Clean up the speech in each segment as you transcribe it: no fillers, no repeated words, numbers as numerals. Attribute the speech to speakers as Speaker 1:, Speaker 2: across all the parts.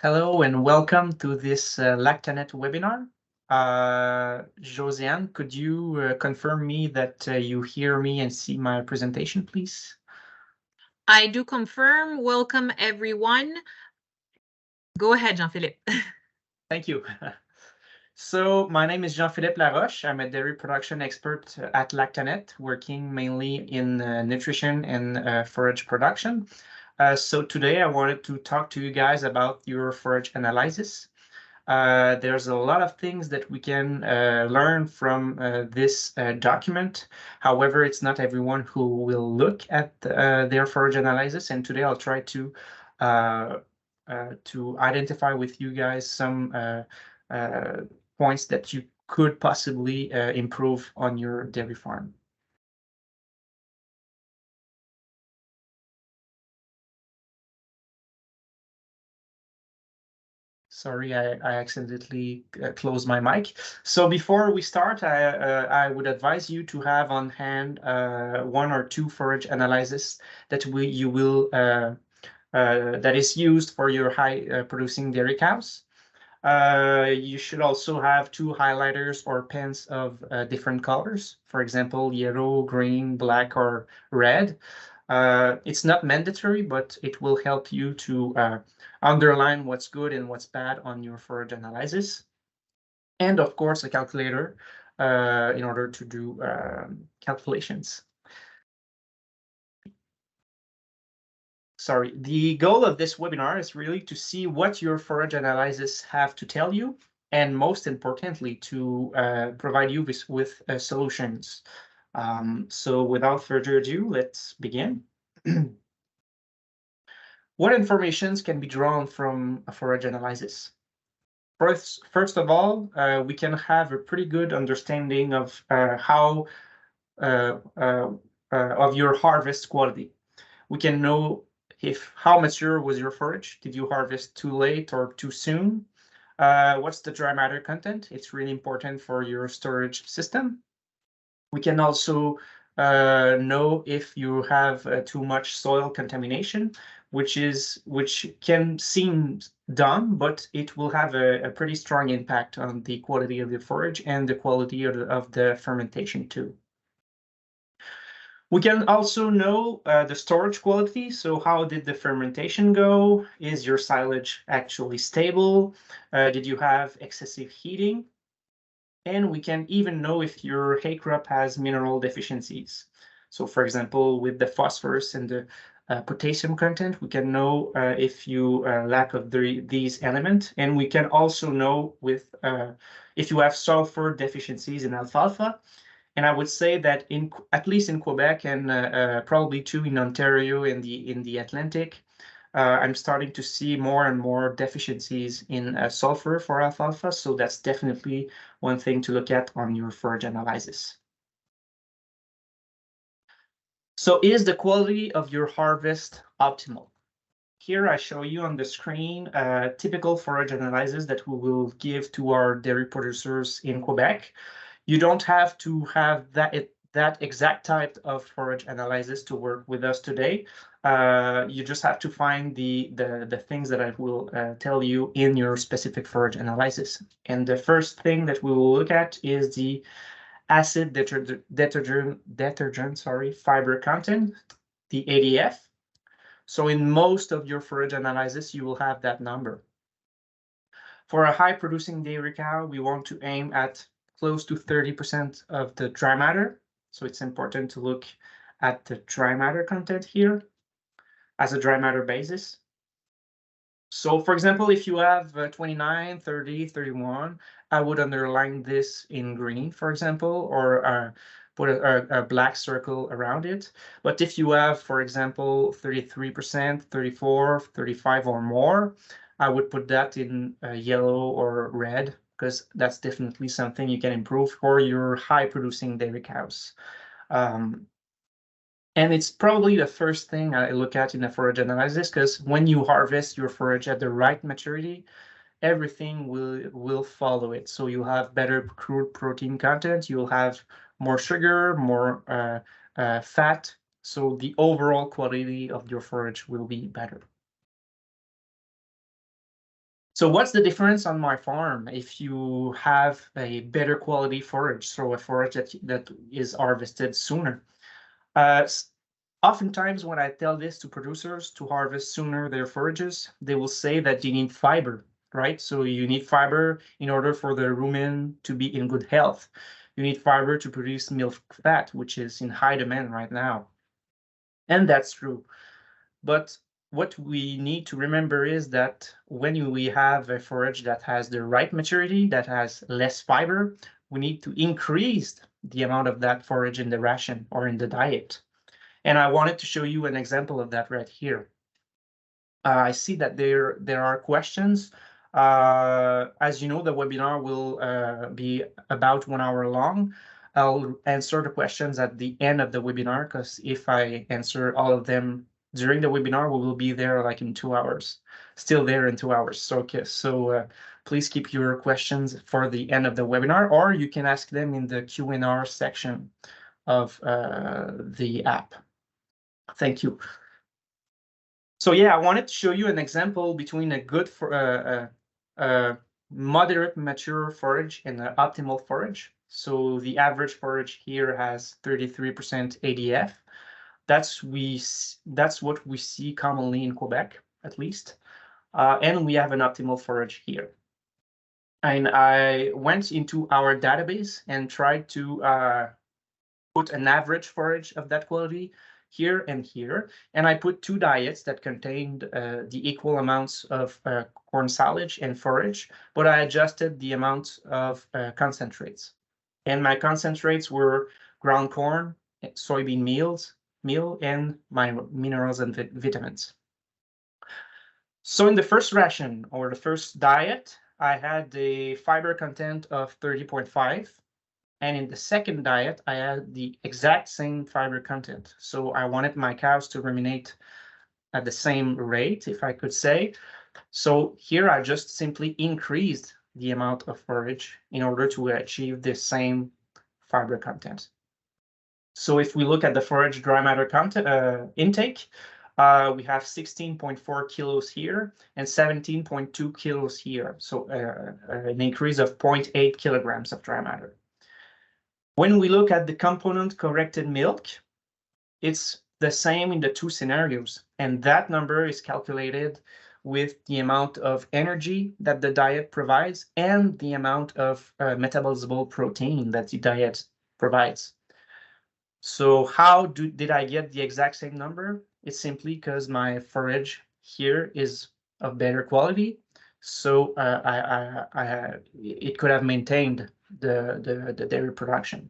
Speaker 1: Hello and welcome to this Lactanet webinar. Josiane, could you confirm me that you hear me and see my presentation, please?
Speaker 2: I do confirm. Welcome, everyone. Go ahead, Jean-Philippe.
Speaker 1: Thank you. So my name is Jean-Philippe Laroche. I'm a dairy production expert at Lactanet, working mainly in nutrition and forage production. So today I wanted to talk to you guys about your forage analysis. There's a lot of things that we can learn from this document. However, it's not everyone who will look at their forage analysis, and today I'll try to identify with you guys some points that you could possibly improve on your dairy farm. Sorry, I accidentally closed my mic. So before we start, I would advise you to have on hand one or two forage analysis that that is used for your high producing dairy cows. You should also have two highlighters or pens of different colors, for example, yellow, green, black, or red. It's not mandatory, but it will help you to underline what's good and what's bad on your forage analysis. And of course, a calculator in order to do calculations. Sorry, the goal of this webinar is really to see what your forage analysis have to tell you, and most importantly, to provide you with solutions. So without further ado, let's begin. What informations can be drawn from a forage analysis? First of all, we can have a pretty good understanding of how of your harvest quality. We can know how mature was your forage. Did you harvest too late or too soon? What's the dry matter content? It's really important for your storage system. We can also know if you have too much soil contamination, which can seem dumb, but it will have a pretty strong impact on the quality of the forage and the quality of the fermentation too. We can also know the storage quality. So how did the fermentation go? Is your silage actually stable? Did you have excessive heating? And we can even know if your hay crop has mineral deficiencies. So for example, with the phosphorus and the potassium content, we can know if you lack of these elements. And we can also know if you have sulfur deficiencies in alfalfa. And I would say that at least in Quebec and probably too in Ontario in the Atlantic, I'm starting to see more and more deficiencies in sulfur for alfalfa. So that's definitely one thing to look at on your forage analysis. So is the quality of your harvest optimal? Here I show you on the screen a typical forage analysis that we will give to our dairy producers in Quebec. You don't have to have that exact type of forage analysis to work with us today. You just have to find the things that I will tell you in your specific forage analysis. And the first thing that we will look at is the acid detergent fiber content, the ADF. So in most of your forage analysis, you will have that number. For a high producing dairy cow, we want to aim at close to 30% of the dry matter. So it's important to look at the dry matter content here as a dry matter basis. So for example, if you have 29, 30, 31, I would underline this in green, for example, or put a black circle around it. But if you have, for example, 33%, 34, 35 or more, I would put that in yellow or red, because that's definitely something you can improve for your high producing dairy cows. And it's probably the first thing I look at in a forage analysis, because when you harvest your forage at the right maturity, everything will follow it. So you'll have better crude protein content, you'll have more sugar, more fat. So the overall quality of your forage will be better. So what's the difference on my farm if you have a better quality forage, so a forage that is harvested sooner? Oftentimes when I tell this to producers to harvest sooner their forages, they will say that they need fiber, right? So you need fiber in order for the rumen to be in good health. You need fiber to produce milk fat, which is in high demand right now. And that's true. But what we need to remember is that when we have a forage that has the right maturity, that has less fiber, we need to increase the amount of that forage in the ration or in the diet. And I wanted to show you an example of that right here. I see that there are questions. As you know, the webinar will be about 1 hour long. I'll answer the questions at the end of the webinar, because if I answer all of them during the webinar, we will be there like in 2 hours, still there in 2 hours. So, okay, so please keep your questions for the end of the webinar, or you can ask them in the Q&A section of the app. Thank you. So yeah, I wanted to show you an example between a good moderate mature forage and an optimal forage. So the average forage here has 33% ADF. That's what we see commonly in Quebec, at least. And we have an optimal forage here. And I went into our database and tried to put an average forage of that quality here and here, and I put two diets that contained the equal amounts of corn silage and forage, but I adjusted the amount of concentrates. And my concentrates were ground corn, soybean meal, and my minerals and vitamins. So in the first ration, or the first diet, I had a fiber content of 30.5. And in the second diet, I had the exact same fiber content. So I wanted my cows to ruminate at the same rate, if I could say. So here I just simply increased the amount of forage in order to achieve the same fiber content. So if we look at the forage dry matter content intake, we have 16.4 kilos here and 17.2 kilos here. So an increase of 0.8 kilograms of dry matter. When we look at the component corrected milk, it's the same in the two scenarios, and that number is calculated with the amount of energy that the diet provides and the amount of metabolizable protein that the diet provides. So how did I get the exact same number? It's simply because my forage here is of better quality, so it could have maintained the dairy production.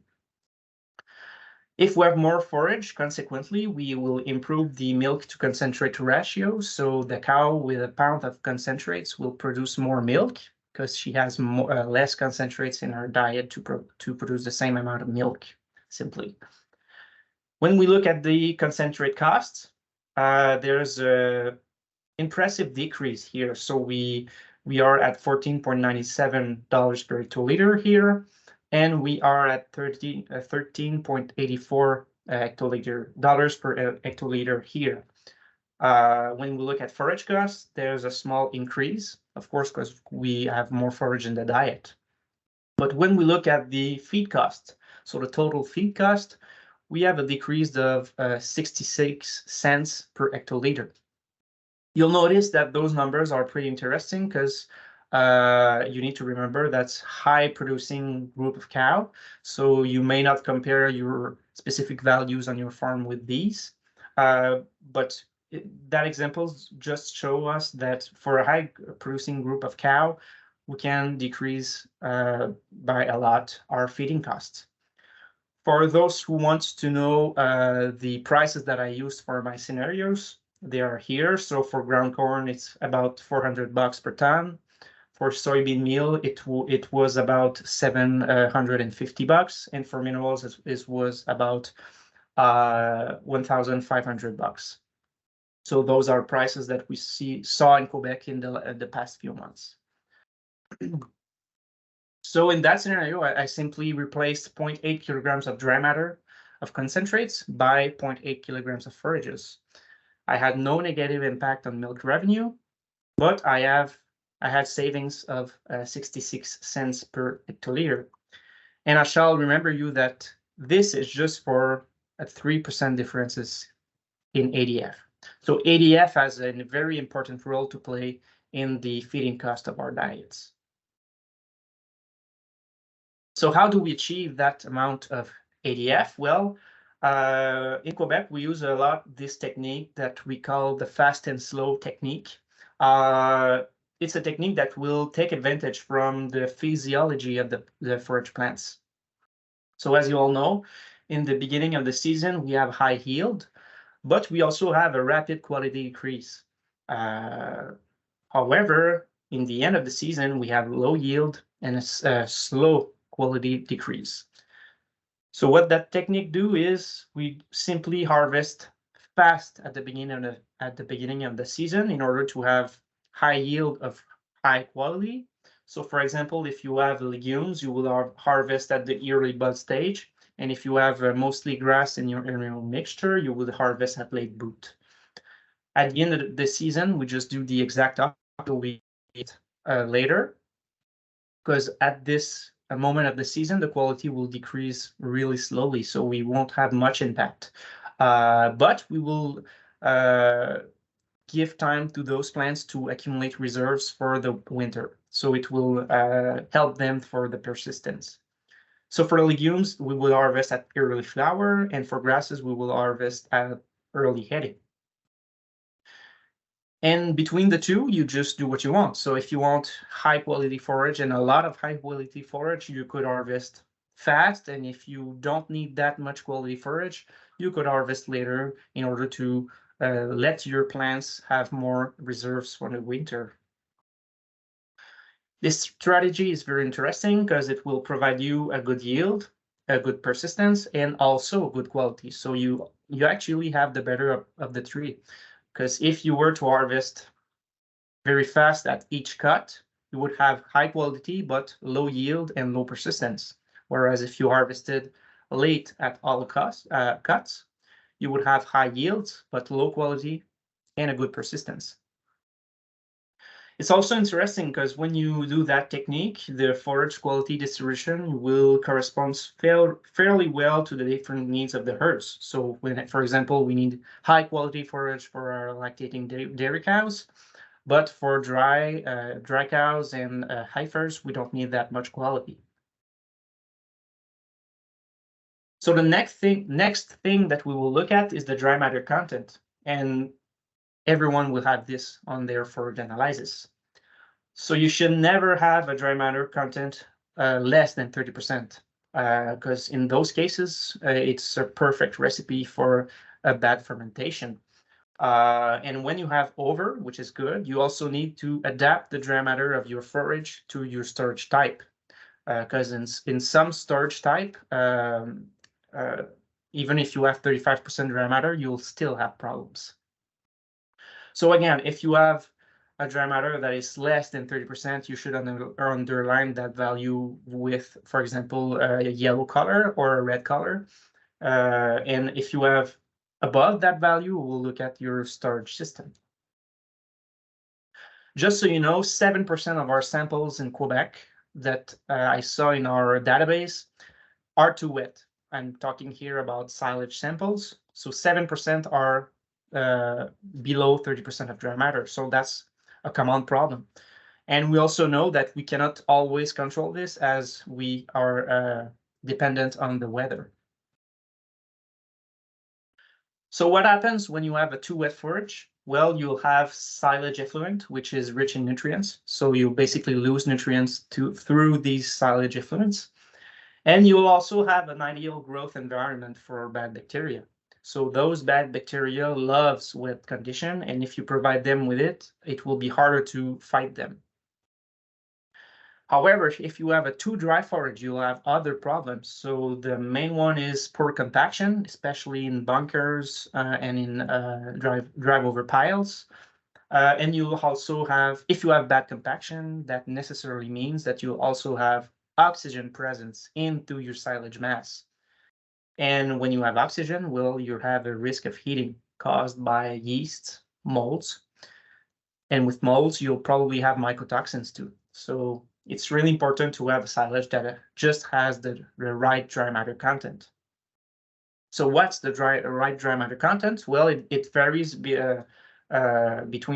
Speaker 1: If we have more forage, consequently, we will improve the milk to concentrate ratio. So the cow with a pound of concentrates will produce more milk because she has less concentrates in her diet to produce the same amount of milk, simply. When we look at the concentrate costs, there's an impressive decrease here. So we are at $14.97 per hectoliter here, and we are at 13.84 dollars per hectoliter here. When we look at forage costs, there's a small increase, of course, because we have more forage in the diet. But when we look at the feed cost, so the total feed cost, we have a decrease of 66 cents per hectoliter. You'll notice that those numbers are pretty interesting because you need to remember that's high producing group of cow. So you may not compare your specific values on your farm with these, but that example just show us that for a high producing group of cow, we can decrease by a lot our feeding costs. For those who want to know the prices that I used for my scenarios, they are here. So for ground corn, it's about $400 per ton. For soybean meal, it was about $750, and for minerals, it was about $1,500. So those are prices that we saw in Quebec in the past few months. So in that scenario, I simply replaced 0.8 kilograms of dry matter of concentrates by 0.8 kilograms of forages. I had no negative impact on milk revenue, but I have I had savings of 66 cents per hectoliter. And I shall remember you that this is just for a 3% differences in ADF. So ADF has a very important role to play in the feeding cost of our diets. So how do we achieve that amount of ADF? Well, in Quebec, we use a lot this technique that we call the fast and slow technique. It's a technique that will take advantage from the physiology of the forage plants. So as you all know, in the beginning of the season, we have high yield, but we also have a rapid quality decrease. However, in the end of the season, we have low yield and a slow quality decrease. So what that technique do is we simply harvest fast at the beginning of the season in order to have high yield of high quality. So for example, if you have legumes, you will harvest at the early bud stage. And if you have mostly grass in your mixture, you will harvest at late boot. At the end of the season, we just do the exact opposite. We eat later, because at this moment of the season, the quality will decrease really slowly, so we won't have much impact. But we will give time to those plants to accumulate reserves for the winter, so it will help them for the persistence. So for legumes, we will harvest at early flower, and for grasses, we will harvest at early heading. And between the two, you just do what you want. So if you want high quality forage and a lot of high quality forage, you could harvest fast. And if you don't need that much quality forage, you could harvest later in order to let your plants have more reserves for the winter. This strategy is very interesting because it will provide you a good yield, a good persistence, and also good quality. So you actually have the better of the three. Because if you were to harvest very fast at each cut, you would have high quality but low yield and low persistence. Whereas if you harvested late at all cuts, you would have high yields but low quality and a good persistence. It's also interesting because when you do that technique, the forage quality distribution will correspond fairly well to the different needs of the herds. So when, for example, we need high quality forage for our lactating dairy cows, but for dry cows and heifers, we don't need that much quality. So the next thing that we will look at is the dry matter content, and everyone will have this on their forage analysis. So you should never have a dry matter content less than 30%, because in those cases, it's a perfect recipe for a bad fermentation. And when you have over, which is good, you also need to adapt the dry matter of your forage to your storage type, because in some storage type, even if you have 35% dry matter, you'll still have problems. So again, if you have a dry matter that is less than 30%, you should underline that value with, for example, a yellow color or a red color. And if you have above that value, we'll look at your storage system. Just so you know, 7% of our samples in Quebec that I saw in our database are too wet. I'm talking here about silage samples. So 7% are below 30% of dry matter. So that's a common problem. And we also know that we cannot always control this as we are dependent on the weather. So what happens when you have a too wet forage? Well, you'll have silage effluent, which is rich in nutrients. So you basically lose nutrients through these silage effluents. And you'll also have an ideal growth environment for bad bacteria. So those bad bacteria loves wet condition, and if you provide them with it, it will be harder to fight them. However, if you have a too dry forage, you'll have other problems. So the main one is poor compaction, especially in bunkers and in drive over piles. And you'll also have, if you have bad compaction, that necessarily means that you'll also have oxygen presence into your silage mass. And when you have oxygen, well, you have a risk of heating caused by yeast, molds. And with molds, you'll probably have mycotoxins too. So it's really important to have a silage that just has the right dry matter content. So what's the right dry matter content? Well, it varies between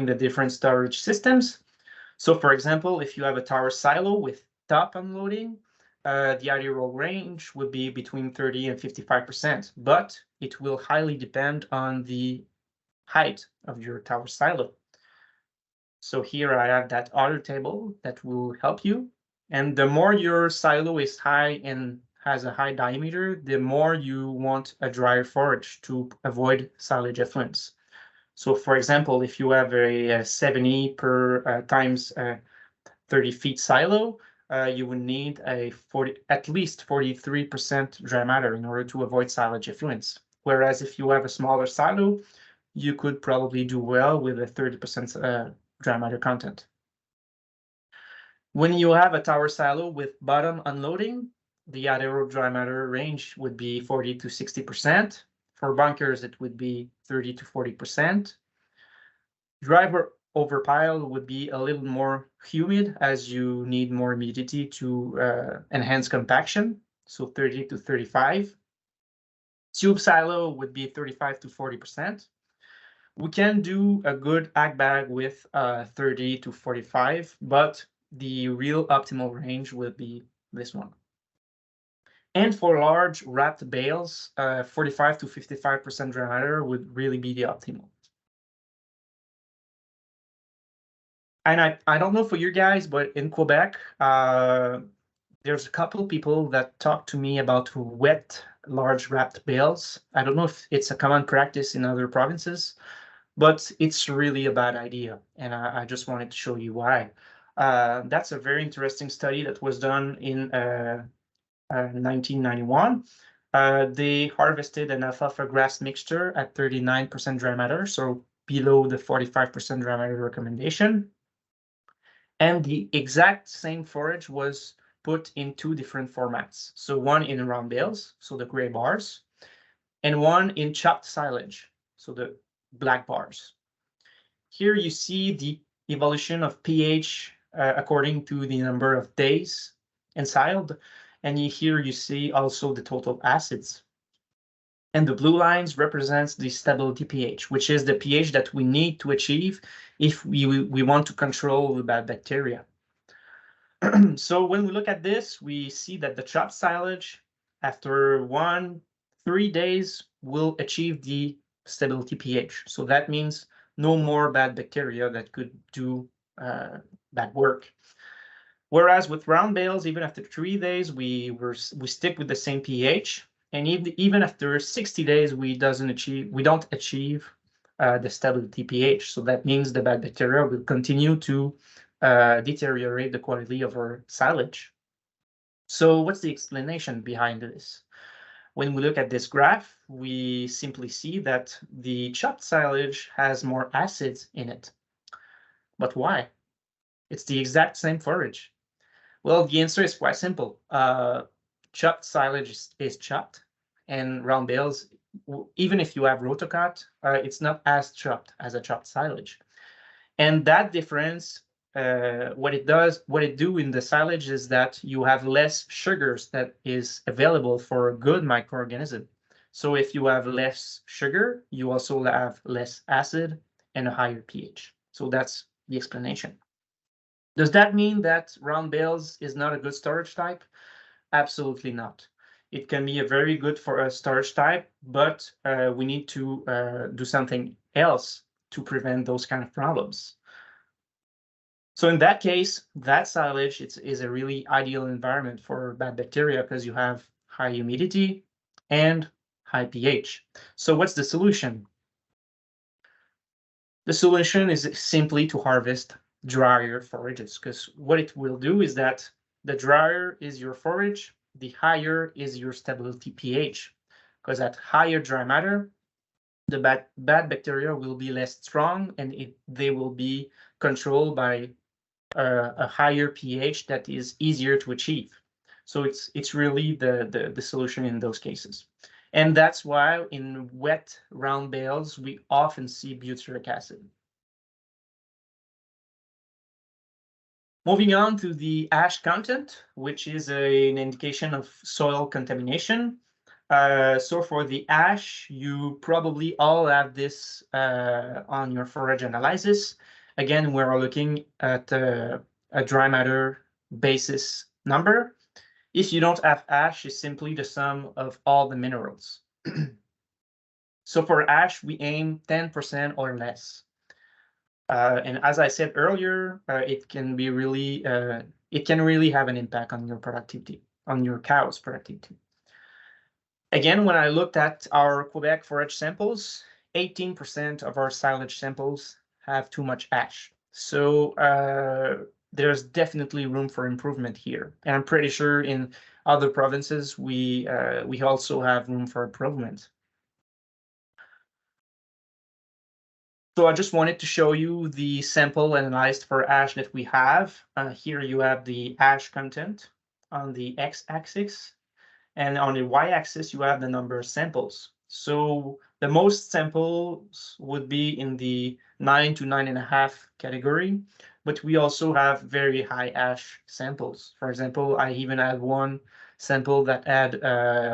Speaker 1: the different storage systems. So for example, if you have a tower silo with top unloading, the ideal range would be between 30 and 55%, but it will highly depend on the height of your tower silo. So here I have that other table that will help you. And the more your silo is high and has a high diameter, the more you want a drier forage to avoid silage effluence. So for example, if you have a 70 per times 30 feet silo, you would need at least 43% dry matter in order to avoid silage effluence. Whereas if you have a smaller silo, you could probably do well with a 30% dry matter content. When you have a tower silo with bottom unloading, the ideal dry matter range would be 40 to 60%. For bunkers, it would be 30 to 40%. Driver over pile would be a little more humid as you need more humidity to enhance compaction, so 30 to 35. Tube silo would be 35 to 40%. We can do a good ag bag with 30 to 45, but the real optimal range would be this one. And for large wrapped bales, 45 to 55% dry matter would really be the optimal. And I don't know for you guys, but in Quebec, there's a couple of people that talk to me about wet large wrapped bales. I don't know if it's a common practice in other provinces, but it's really a bad idea. And I just wanted to show you why. That's a very interesting study that was done in 1991. They harvested an alfalfa grass mixture at 39% dry matter, so below the 45% dry matter recommendation. And the exact same forage was put in two different formats. So one in round bales, so the gray bars, and one in chopped silage, so the black bars. Here you see the evolution of pH according to the number of days ensiled. And here you see also the total acids. And the blue lines represents the stability pH, which is the pH that we need to achieve if we want to control the bad bacteria. So when we look at this, we see that the chopped silage, after 3 days, will achieve the stability pH. So that means no more bad bacteria that could do bad work. Whereas with round bales, even after 3 days, we stick with the same pH, and even after 60 days, we don't achieve the stability pH. So that means the bad bacteria will continue to deteriorate the quality of our silage. So what's the explanation behind this? When we look at this graph, we simply see that the chopped silage has more acids in it. But why? It's the exact same forage. Well, the answer is quite simple. Chopped silage is chopped, and round bales, even if you have rotocot, it's not as chopped as a chopped silage. And that difference, what it do in the silage is that you have less sugars that is available for a good microorganism. So if you have less sugar, you also have less acid and a higher pH. So that's the explanation. Does that mean that round bales is not a good storage type? Absolutely not. It can be a very good for a storage type, but we need to do something else to prevent those kind of problems. So in that case, that silage is a really ideal environment for bad bacteria because you have high humidity and high pH. So what's the solution? The solution is simply to harvest drier forages, because what it will do is that the drier is your forage, the higher is your stability pH, because at higher dry matter, the bad bacteria will be less strong and they will be controlled by a higher pH that is easier to achieve. So it's really the solution in those cases. And that's why in wet round bales, we often see butyric acid. Moving on to the ash content, which is an indication of soil contamination. So for the ash, you probably all have this on your forage analysis. Again, we're looking at a dry matter basis number. If you don't have ash, it's simply the sum of all the minerals. So for ash, we aim 10% or less. And as I said earlier, it can really have an impact on your productivity, on your cow's productivity. Again, when I looked at our Quebec forage samples, 18% of our silage samples have too much ash. So there's definitely room for improvement here. And I'm pretty sure in other provinces, we also have room for improvement. So I just wanted to show you the sample analyzed for ash that we have. Here you have the ash content on the x-axis, and on the y-axis you have the number of samples. So the most samples would be in the 9 to 9.5 category, but we also have very high ash samples. For example, I even had one sample that had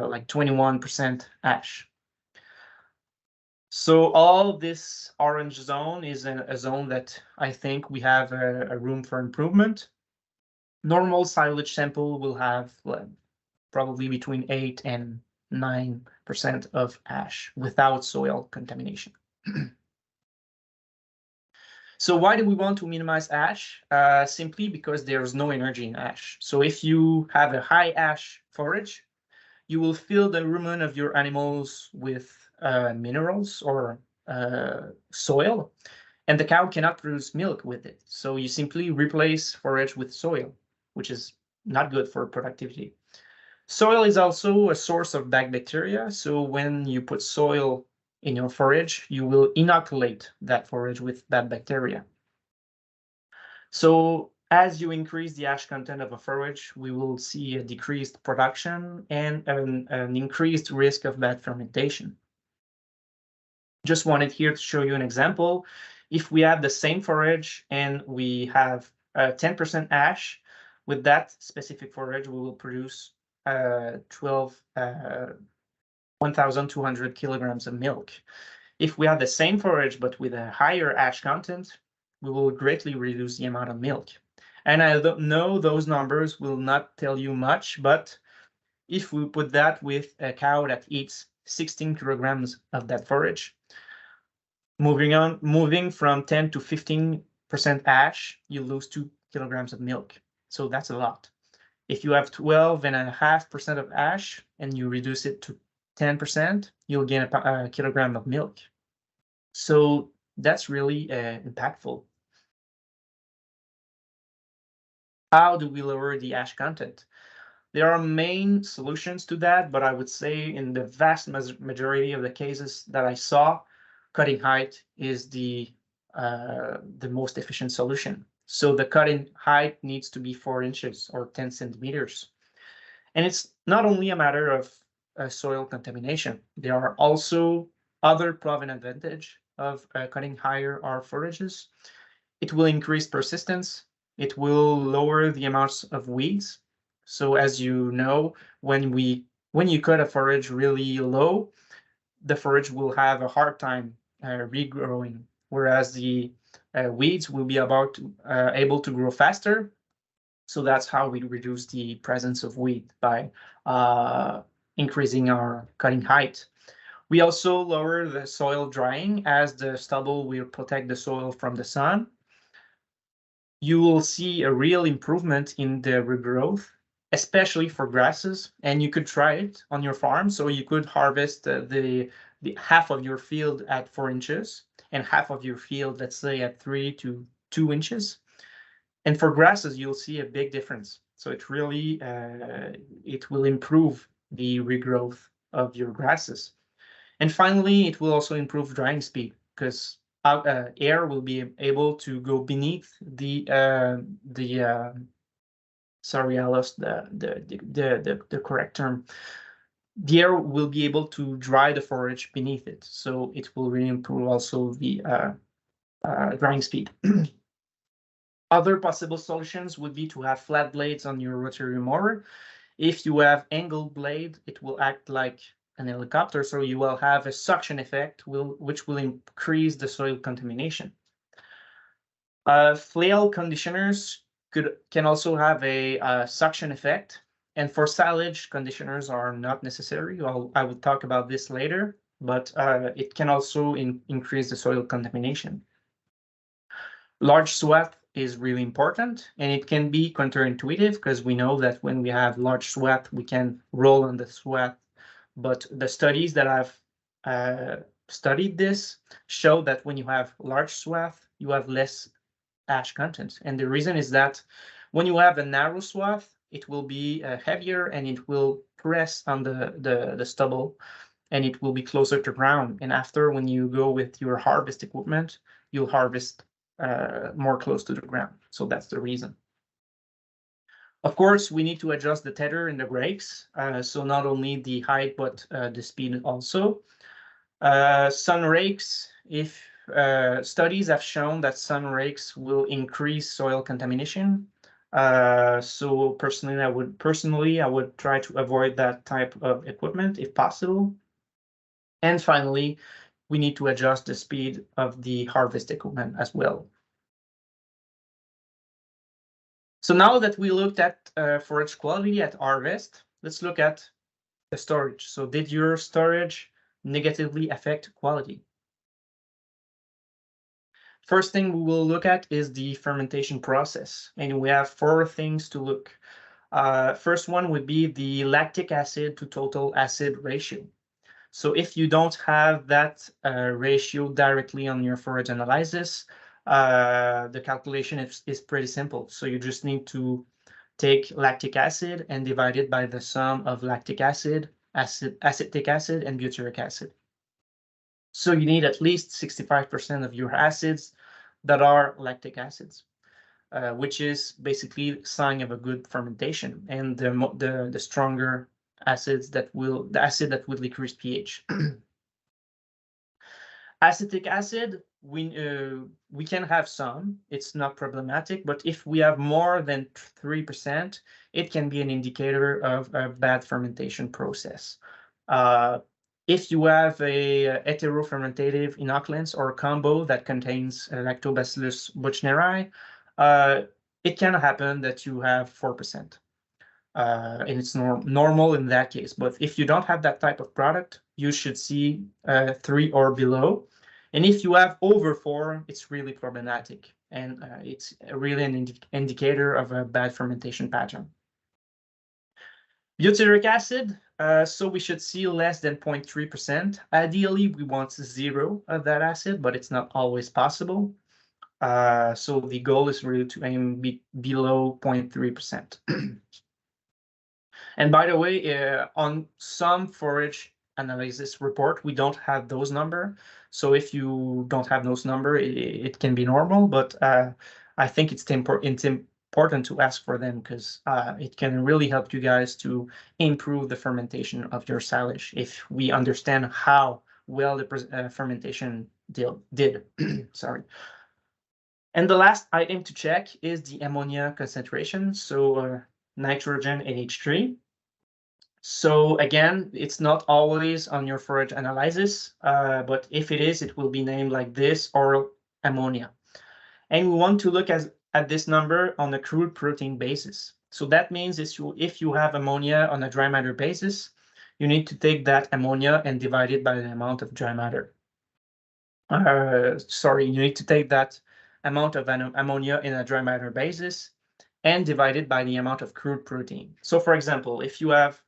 Speaker 1: like 21% ash. So all this orange zone is a zone that I think we have a room for improvement. Normal silage sample will have probably between 8 and 9% of ash without soil contamination. So why do we want to minimize ash? Simply because there's no energy in ash. So if you have a high ash forage, you will fill the rumen of your animals with minerals or soil, and the cow cannot produce milk with it. So you simply replace forage with soil, which is not good for productivity. Soil is also a source of bad bacteria. So when you put soil in your forage, you will inoculate that forage with bad bacteria. So as you increase the ash content of a forage, we will see a decreased production and an increased risk of bad fermentation. Just wanted here to show you an example. If we have the same forage and we have 10% ash, with that specific forage, we will produce 1,200 kilograms of milk. If we have the same forage but with a higher ash content, we will greatly reduce the amount of milk. And I don't know those numbers will not tell you much, but if we put that with a cow that eats 16 kilograms of that forage, moving from 10 to 15% ash, you lose 2 kilograms of milk. So that's a lot. If you have 12.5% of ash and you reduce it to 10%, you'll gain a kilogram of milk. So that's really impactful. How do we lower the ash content? There are main solutions to that, but I would say in the vast majority of the cases that I saw, cutting height is the most efficient solution. So the cutting height needs to be 4 inches or 10 centimeters. And it's not only a matter of soil contamination. There are also other proven advantage of cutting higher our forages. It will increase persistence. It will lower the amounts of weeds. So as you know, when you cut a forage really low, the forage will have a hard time regrowing, whereas the weeds will be able to grow faster. So that's how we reduce the presence of weed by increasing our cutting height. We also lower the soil drying, as the stubble will protect the soil from the sun. You will see a real improvement in the regrowth, especially for grasses, and you could try it on your farm. So you could harvest the half of your field at 4 inches and half of your field, let's say, at 3 to 2 inches. And for grasses, you'll see a big difference. So it really it will improve the regrowth of your grasses. And finally, it will also improve drying speed, because air will be able to go beneath sorry, I lost the correct term. The air will be able to dry the forage beneath it, so it will really improve also the drying speed. Other possible solutions would be to have flat blades on your rotary mower. If you have angled blade, it will act like an helicopter, so you will have a suction effect, which will increase the soil contamination. Flail conditioners can also have a suction effect, and for silage, conditioners are not necessary. I will talk about this later, but it can also increase the soil contamination. Large swath is really important, and it can be counterintuitive because we know that when we have large swath, we can roll on the swath. But the studies that have studied this show that when you have large swath, you have less ash content. And the reason is that when you have a narrow swath, it will be heavier and it will press on the stubble and it will be closer to ground. And after, when you go with your harvest equipment, you'll harvest more close to the ground. So that's the reason. Of course, we need to adjust the tether in the brakes. So not only the height, but the speed also. Sun rakes, if studies have shown that sun rakes will increase soil contamination. So personally, I would try to avoid that type of equipment if possible. And finally, we need to adjust the speed of the harvest equipment as well. So now that we looked at forage quality at harvest, let's look at the storage. So did your storage negatively affect quality? First thing we will look at is the fermentation process, and we have 4 things to look. First one would be the lactic acid to total acid ratio. So if you don't have that ratio directly on your forage analysis, the calculation is pretty simple. So you just need to take lactic acid and divide it by the sum of lactic acid, acetic acid, and butyric acid. So you need at least 65% of your acids that are lactic acids, which is basically a sign of a good fermentation, and the stronger acids the acid that will decrease pH. Acetic acid, we can have some, it's not problematic, but if we have more than 3%, it can be an indicator of a bad fermentation process. If you have a heterofermentative inoculants or combo that contains Lactobacillus buchneri, it can happen that you have 4%. And it's normal in that case. But if you don't have that type of product, you should see 3 or below. And if you have over 4, it's really problematic. And it's really an indicator of a bad fermentation pattern. Butyric acid, so we should see less than 0.3%. Ideally, we want 0 of that acid, but it's not always possible. So the goal is really to aim below 0.3%. And by the way, on some forage analysis report, we don't have those numbers. So if you don't have those numbers, it can be normal, but I think it's important to ask for them because it can really help you guys to improve the fermentation of your silage if we understand how well the fermentation did. Sorry. And the last item to check is the ammonia concentration, so nitrogen NH3. So again, it's not always on your forage analysis, but if it is, it will be named like this or ammonia. And we want to look at this number on a crude protein basis. So that means if you have ammonia on a dry matter basis, you need to take that ammonia and divide it by the amount of dry matter. Sorry, you need to take that amount of ammonia in a dry matter basis and divide it by the amount of crude protein. So for example, if you have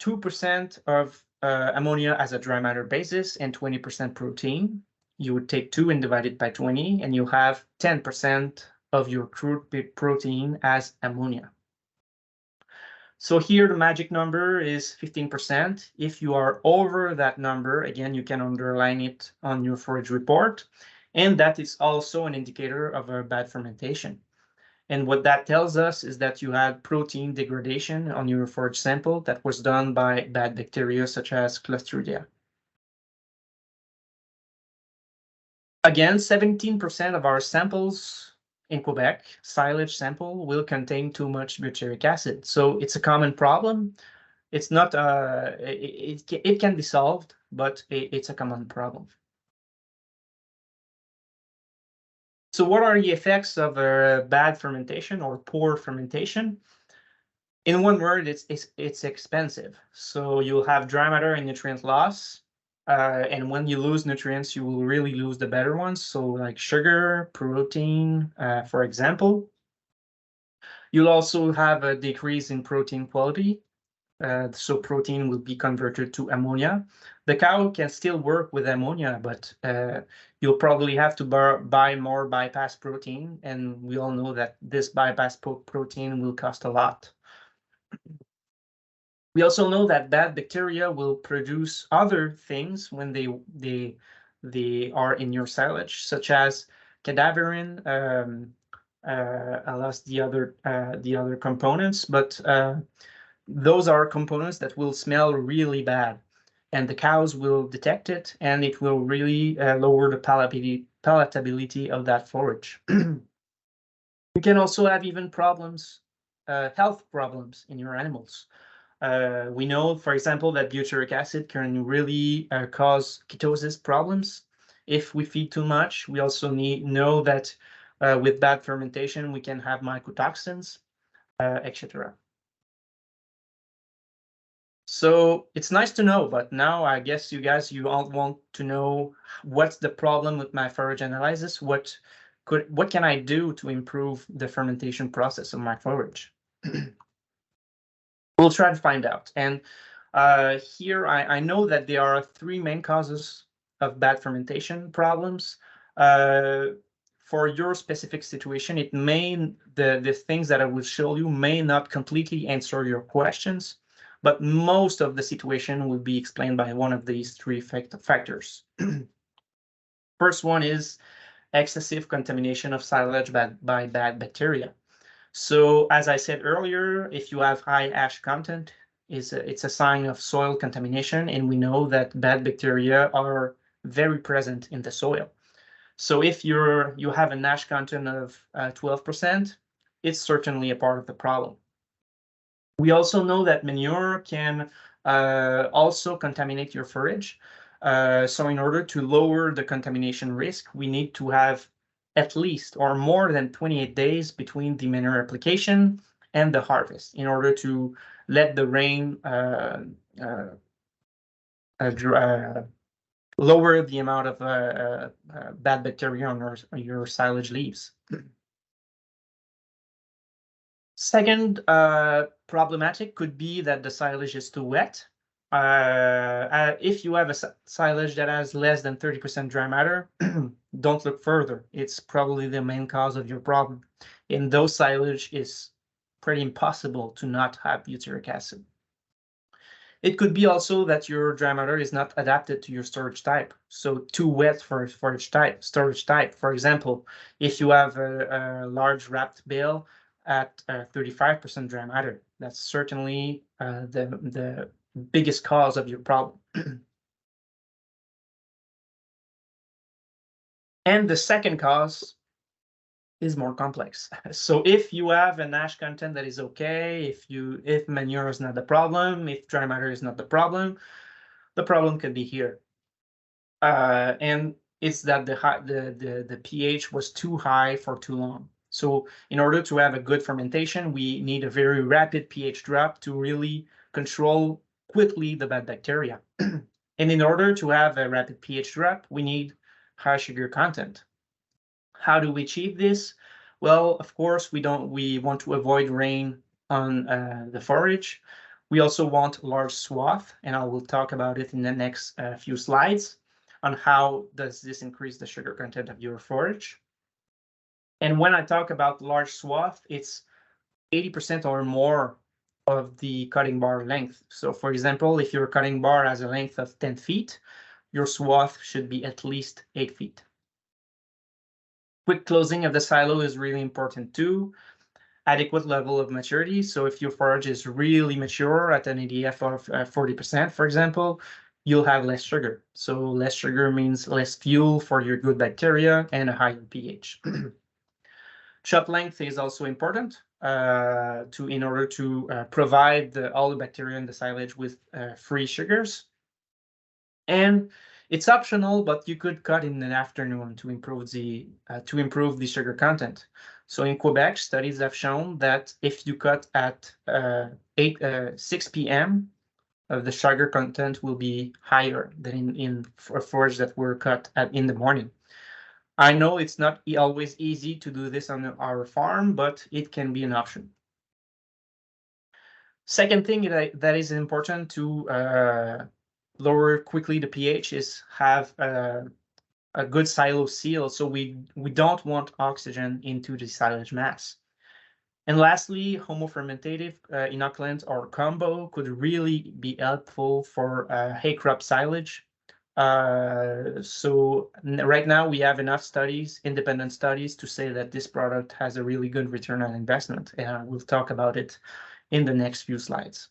Speaker 1: 2% of ammonia as a dry matter basis and 20% protein, you would take 2 and divide it by 20, and you have 10% of your crude protein as ammonia. So here the magic number is 15%. If you are over that number, again, you can underline it on your forage report, and that is also an indicator of a bad fermentation. And what that tells us is that you had protein degradation on your forage sample that was done by bad bacteria such as Clostridia. Again, 17% of our samples in Quebec, silage sample will contain too much butyric acid. So it's a common problem. It's not, it can be solved, but it's a common problem. So what are the effects of bad fermentation or poor fermentation? In one word, it's expensive. So you'll have dry matter and nutrient loss. And when you lose nutrients, you will really lose the better ones. So like sugar, protein, for example. You'll also have a decrease in protein quality. So protein will be converted to ammonia. The cow can still work with ammonia, but you'll probably have to buy more bypass protein. And we all know that this bypass protein will cost a lot. We also know that bad bacteria will produce other things when they are in your silage, such as cadaverine. I lost the other components, but those are components that will smell really bad, and the cows will detect it, and it will really lower the palatability of that forage. You can also have even problems, health problems in your animals. We know, for example, that butyric acid can really cause ketosis problems if we feed too much. We also know that with bad fermentation, we can have mycotoxins, etc. So it's nice to know, but now I guess you all want to know what's the problem with my forage analysis. What can I do to improve the fermentation process of my forage? We'll try to find out. And here I know that there are three main causes of bad fermentation problems. For your specific situation, the things that I will show you may not completely answer your questions, but most of the situation will be explained by one of these three factors. First one is excessive contamination of silage by bad bacteria. So as I said earlier, if you have high ash content, it's a sign of soil contamination, and we know that bad bacteria are very present in the soil. So if you have an ash content of 12%, it's certainly a part of the problem. We also know that manure can also contaminate your forage. So in order to lower the contamination risk, we need to have at least or more than 28 days between the manure application and the harvest in order to let the rain lower the amount of bad bacteria on your silage leaves. Second problematic could be that the silage is too wet. If you have a silage that has less than 30% dry matter, don't look further. It's probably the main cause of your problem. In those silage, it's pretty impossible to not have butyric acid. It could be also that your dry matter is not adapted to your storage type. So too wet for storage type. For example, if you have a large wrapped bale at 35% dry matter, that's certainly the biggest cause of your problem. And the second cause is more complex. So if you have an ash content that is okay, if manure is not the problem, if dry matter is not the problem could be here. And it's that the pH was too high for too long. So in order to have a good fermentation, we need a very rapid pH drop to really control quickly the bad bacteria. And in order to have a rapid pH drop, we need high sugar content. How do we achieve this? Well, of course, we want to avoid rain on the forage. We also want large swath, and I will talk about it in the next few slides on how does this increase the sugar content of your forage. And when I talk about large swath, it's 80% or more of the cutting bar length. So for example, if your cutting bar has a length of 10 feet, your swath should be at least 8 feet. Quick closing of the silo is really important too. Adequate level of maturity. So if your forage is really mature at an ADF of 40%, for example, you'll have less sugar. So less sugar means less fuel for your good bacteria and a higher pH. Chop length is also important in order to provide all the bacteria in the silage with free sugars. And it's optional, but you could cut in the afternoon to improve the sugar content. So in Quebec, studies have shown that if you cut at 6 p.m., the sugar content will be higher than in forage that were cut in the morning. I know it's not always easy to do this on our farm, but it can be an option. Second thing that is important to lower quickly the pH is have a good silo seal, so we don't want oxygen into the silage mass. And lastly, homofermentative inoculant or combo could really be helpful for hay crop silage. So right now we have enough studies, independent studies, to say that this product has a really good return on investment, and we'll talk about it in the next few slides.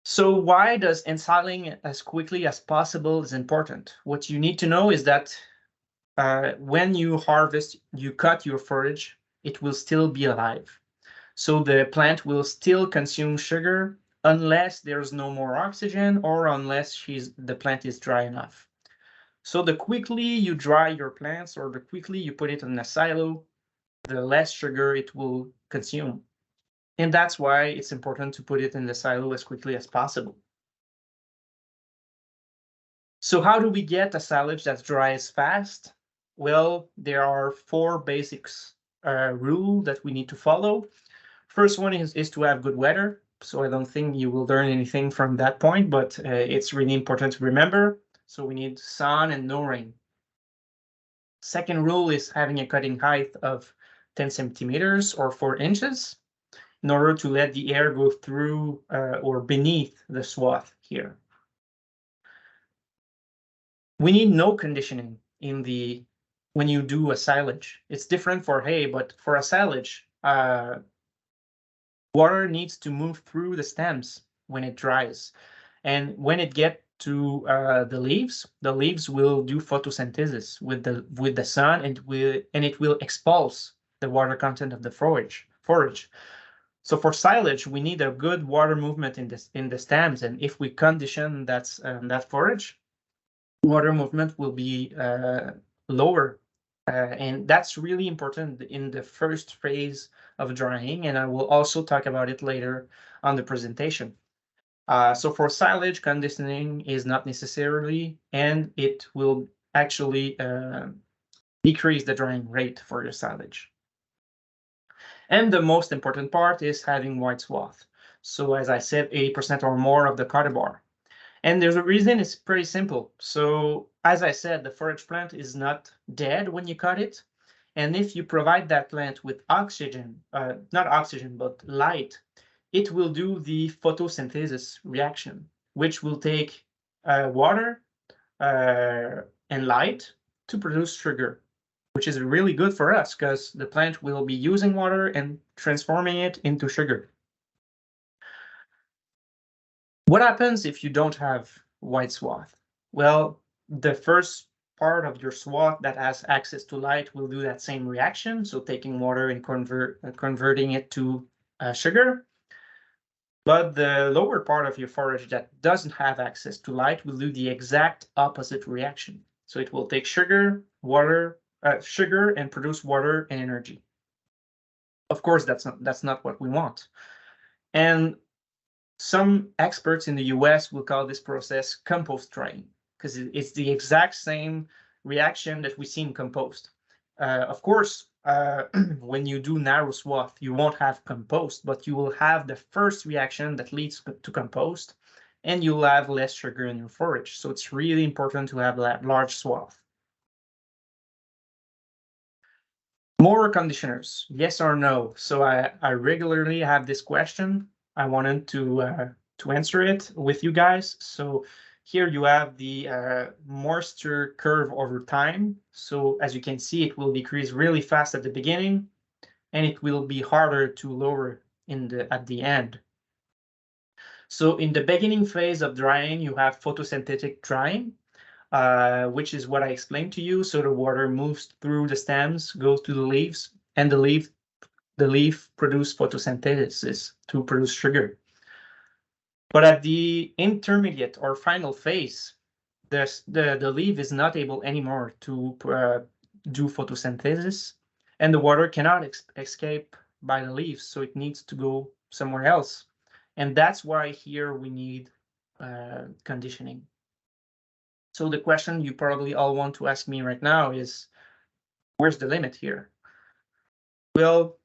Speaker 1: So why does ensiling as quickly as possible is important? What you need to know is that when you harvest, you cut your forage, it will still be alive. So the plant will still consume sugar unless there's no more oxygen or unless the plant is dry enough. So the quickly you dry your plants or the quickly you put it in a silo, the less sugar it will consume. And that's why it's important to put it in the silo as quickly as possible. So how do we get a silage that dries fast? Well, there are 4 basics rules that we need to follow. First one is to have good weather. So I don't think you will learn anything from that point, but it's really important to remember. So we need sun and no rain. Second rule is having a cutting height of 10 centimeters or 4 inches in order to let the air go through or beneath the swath here. We need no conditioning when you do a silage. It's different for hay, but for a silage, water needs to move through the stems when it dries. And when it gets to the leaves will do photosynthesis with the sun, and it will expulse the water content of the forage. So for silage, we need a good water movement in the stems, and if we condition that forage, water movement will be lower. And that's really important in the first phase of drying, and I will also talk about it later on the presentation. So for silage, conditioning is not necessarily, and it will actually decrease the drying rate for your silage. And the most important part is having white swath. So as I said, 80% or more of the cultivar. And there's a reason. It's pretty simple. So as I said, the forage plant is not dead when you cut it. And if you provide that plant with oxygen, not oxygen, but light, it will do the photosynthesis reaction, which will take water and light to produce sugar, which is really good for us because the plant will be using water and transforming it into sugar. What happens if you don't have white swath? Well, the first part of your swath that has access to light will do that same reaction, so taking water and converting it to sugar. But the lower part of your forage that doesn't have access to light will do the exact opposite reaction. So it will take sugar and produce water and energy. Of course, that's not what we want. And some experts in the US will call this process compost drying because it's the exact same reaction that we see in compost. Of course, when you do narrow swath, you won't have compost, but you will have the first reaction that leads to compost, and you'll have less sugar in your forage. So it's really important to have that large swath. Mower conditioners, yes or no? So I regularly have this question. I wanted to answer it with you guys. So here you have the moisture curve over time. So as you can see, it will decrease really fast at the beginning, and it will be harder to lower at the end. So in the beginning phase of drying, you have photosynthetic drying. which is what I explained to you. So the water moves through the stems, goes to the leaves, and the leaf produces photosynthesis to produce sugar. But at the intermediate or final phase, the leaf is not able anymore to do photosynthesis, and the water cannot escape by the leaves, so it needs to go somewhere else. And that's why here we need conditioning. So the question you probably all want to ask me right now is, where's the limit here? Well,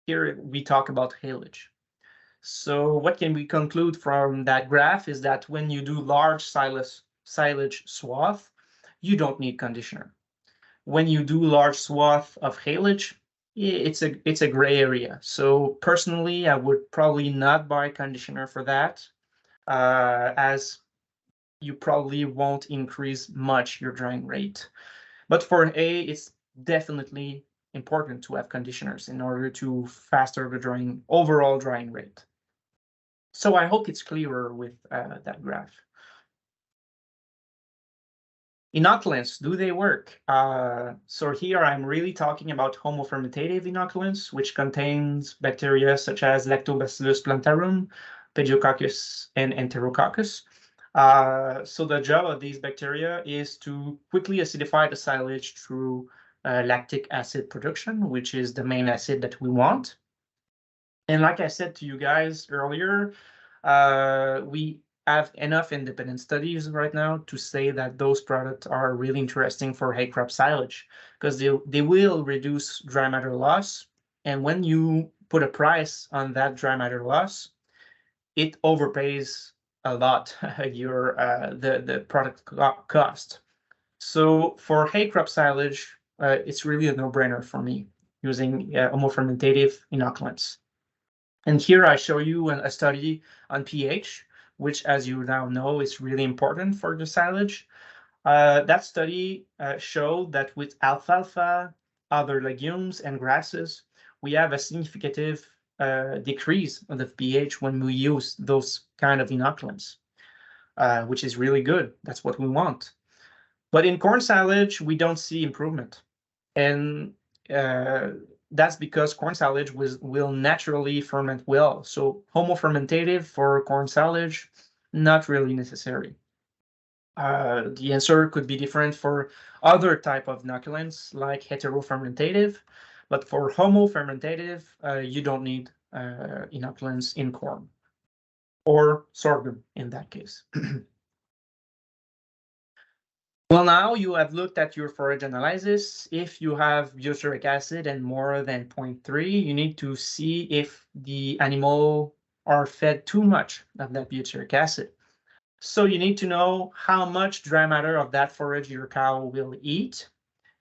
Speaker 1: here we talk about haylage. So what can we conclude from that graph is that when you do large silage swath, you don't need conditioner. When you do large swath of haylage, it's a gray area. So personally, I would probably not buy conditioner for that, as you probably won't increase much your drying rate. But for hay, it's definitely important to have conditioners in order to faster the overall drying rate. So I hope it's clearer with that graph. Inoculants, do they work? So here I'm really talking about homofermentative inoculants, which contains bacteria such as Lactobacillus plantarum, Pediococcus, and Enterococcus. So the job of these bacteria is to quickly acidify the silage through lactic acid production, which is the main acid that we want. And like I said to you guys earlier, we have enough independent studies right now to say that those products are really interesting for hay crop silage because they will reduce dry matter loss. And when you put a price on that dry matter loss, it overpays a lot your the product cost. So for hay crop silage, it's really a no-brainer for me using homofermentative inoculants. And here I show you a study on pH, which, as you now know, is really important for the silage. That study showed that with alfalfa, other legumes, and grasses, we have a significant decrease of the pH when we use those kind of inoculants, which is really good. That's what we want. But in corn silage, we don't see improvement. And that's because corn silage will naturally ferment well. So homofermentative for corn silage, not really necessary. The answer could be different for other type of inoculants like heterofermentative, but for homofermentative, you don't need inoculants in corn or sorghum in that case. Well, now you have looked at your forage analysis. If you have butyric acid and more than 0.3, you need to see if the animal are fed too much of that butyric acid. So you need to know how much dry matter of that forage your cow will eat,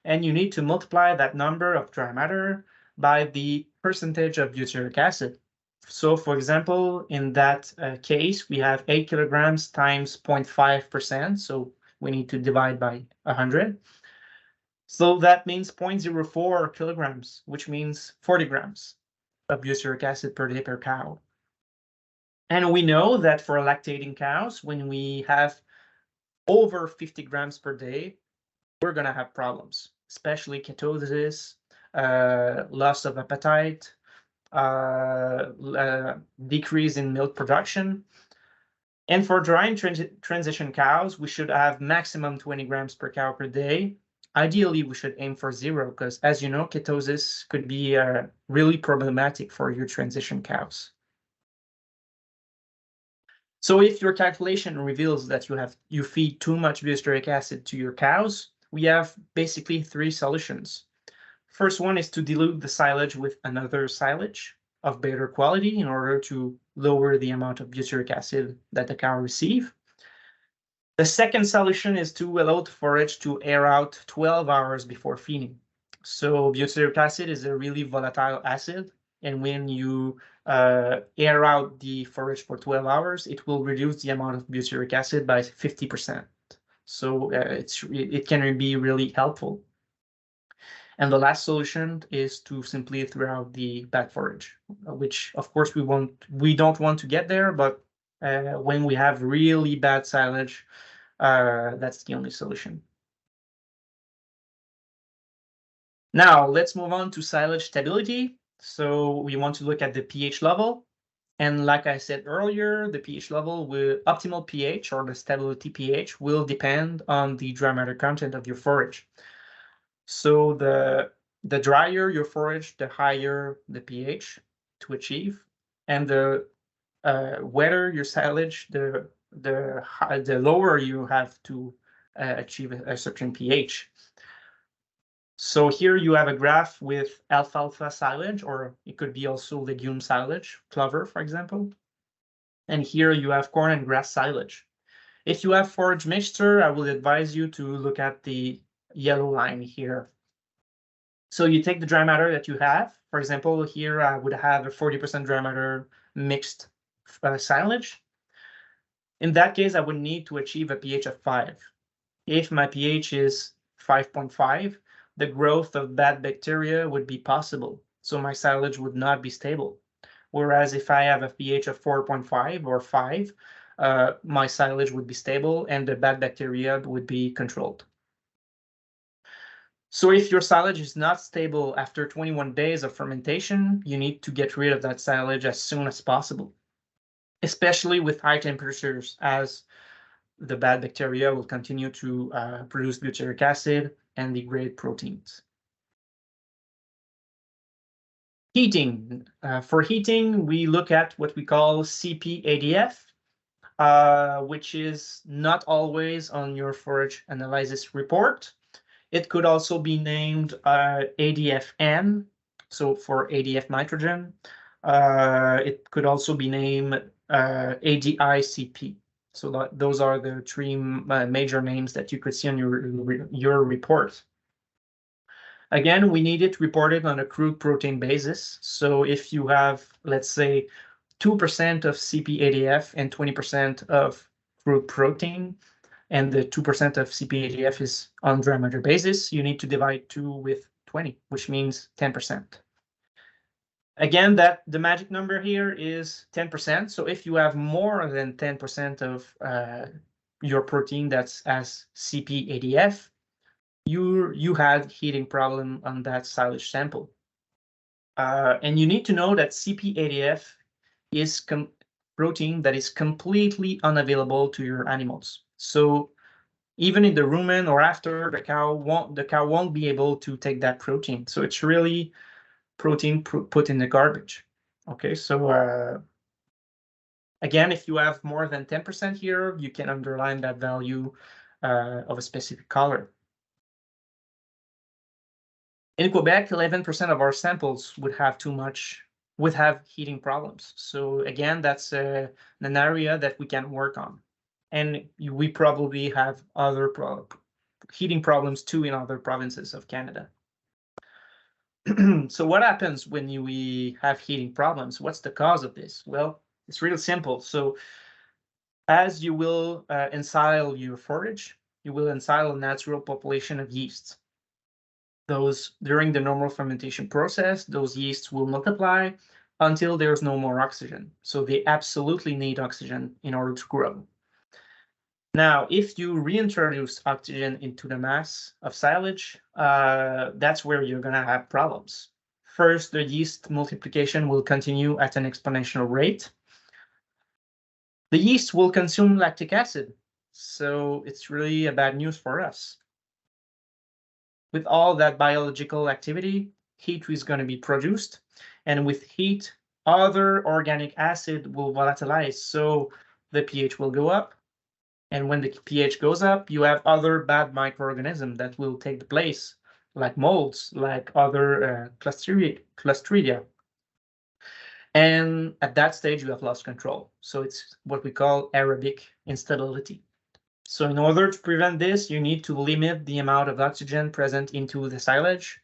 Speaker 1: and you need to multiply that number of dry matter by the percentage of butyric acid. So for example, in that case, we have 8 kilograms times 0.5%. So we need to divide by 100. So that means 0.04 kilograms, which means 40 grams of butyric acid per day per cow. And we know that for lactating cows, when we have over 50 grams per day, we're going to have problems, especially ketosis, loss of appetite, decrease in milk production. And for drying transition cows, we should have maximum 20 grams per cow per day. Ideally, we should aim for 0 because, as you know, ketosis could be really problematic for your transition cows. So if your calculation reveals that you feed too much butyric acid to your cows, we have basically 3 solutions. First one is to dilute the silage with another silage of better quality in order to lower the amount of butyric acid that the cow receives. The second solution is to allow the forage to air out 12 hours before feeding. So butyric acid is a really volatile acid, and when you air out the forage for 12 hours, it will reduce the amount of butyric acid by 50%. So it can be really helpful. And the last solution is to simply throw out the bad forage, which of course we don't want to get there, but when we have really bad silage, that's the only solution. Now let's move on to silage stability. So we want to look at the pH level. And like I said earlier, the pH level with optimal pH or the stability pH will depend on the dry matter content of your forage. So the drier your forage, the higher the pH to achieve, and the wetter your silage, the lower you have to achieve a certain pH. So here you have a graph with alfalfa silage, or it could be also legume silage, clover, for example. And here you have corn and grass silage. If you have forage mixture, I will advise you to look at the yellow line here. So you take the dry matter that you have. For example, here I would have a 40% dry matter mixed silage. In that case, I would need to achieve a pH of 5. If my pH is 5.5, the growth of bad bacteria would be possible, so my silage would not be stable. Whereas if I have a pH of 4.5 or 5, my silage would be stable and the bad bacteria would be controlled. So if your silage is not stable after 21 days of fermentation, you need to get rid of that silage as soon as possible, especially with high temperatures, as the bad bacteria will continue to produce butyric acid and degrade proteins. Heating. For heating, we look at what we call CP-ADF, which is not always on your forage analysis report. It could also be named ADF-N, so for ADF nitrogen. It could also be named ADI-CP. So those are the three major names that you could see on your report. Again, we need it reported on a crude protein basis. So if you have, let's say, 2% of CP-ADF and 20% of crude protein, and the 2% of CP-ADF is on dry matter basis, you need to divide 2 with 20, which means 10%. Again, the magic number here is 10%. So if you have more than 10% of your protein that's as CP-ADF, you had heating problem on that silage sample. And you need to know that CP-ADF is protein that is completely unavailable to your animals. So even in the rumen or after, the cow won't be able to take that protein. So it's really protein put in the garbage. Okay, so again, if you have more than 10% here, you can underline that value of a specific color. In Quebec, 11% of our samples would have heating problems. So again, that's an area that we can work on. And we probably have other heating problems too in other provinces of Canada. So what happens when we have heating problems? What's the cause of this? Well, it's really simple. So as you will ensile your forage, you will ensile a natural population of yeasts. During the normal fermentation process, those yeasts will multiply until there's no more oxygen. So they absolutely need oxygen in order to grow. Now, if you reintroduce oxygen into the mass of silage, that's where you're going to have problems. First, the yeast multiplication will continue at an exponential rate. The yeast will consume lactic acid, so it's really a bad news for us. With all that biological activity, heat is going to be produced, and with heat, other organic acid will volatilize, so the pH will go up. And when the pH goes up, you have other bad microorganisms that will take the place, like molds, like other Clostridia. And at that stage, you have lost control. So it's what we call aerobic instability. So in order to prevent this, you need to limit the amount of oxygen present into the silage.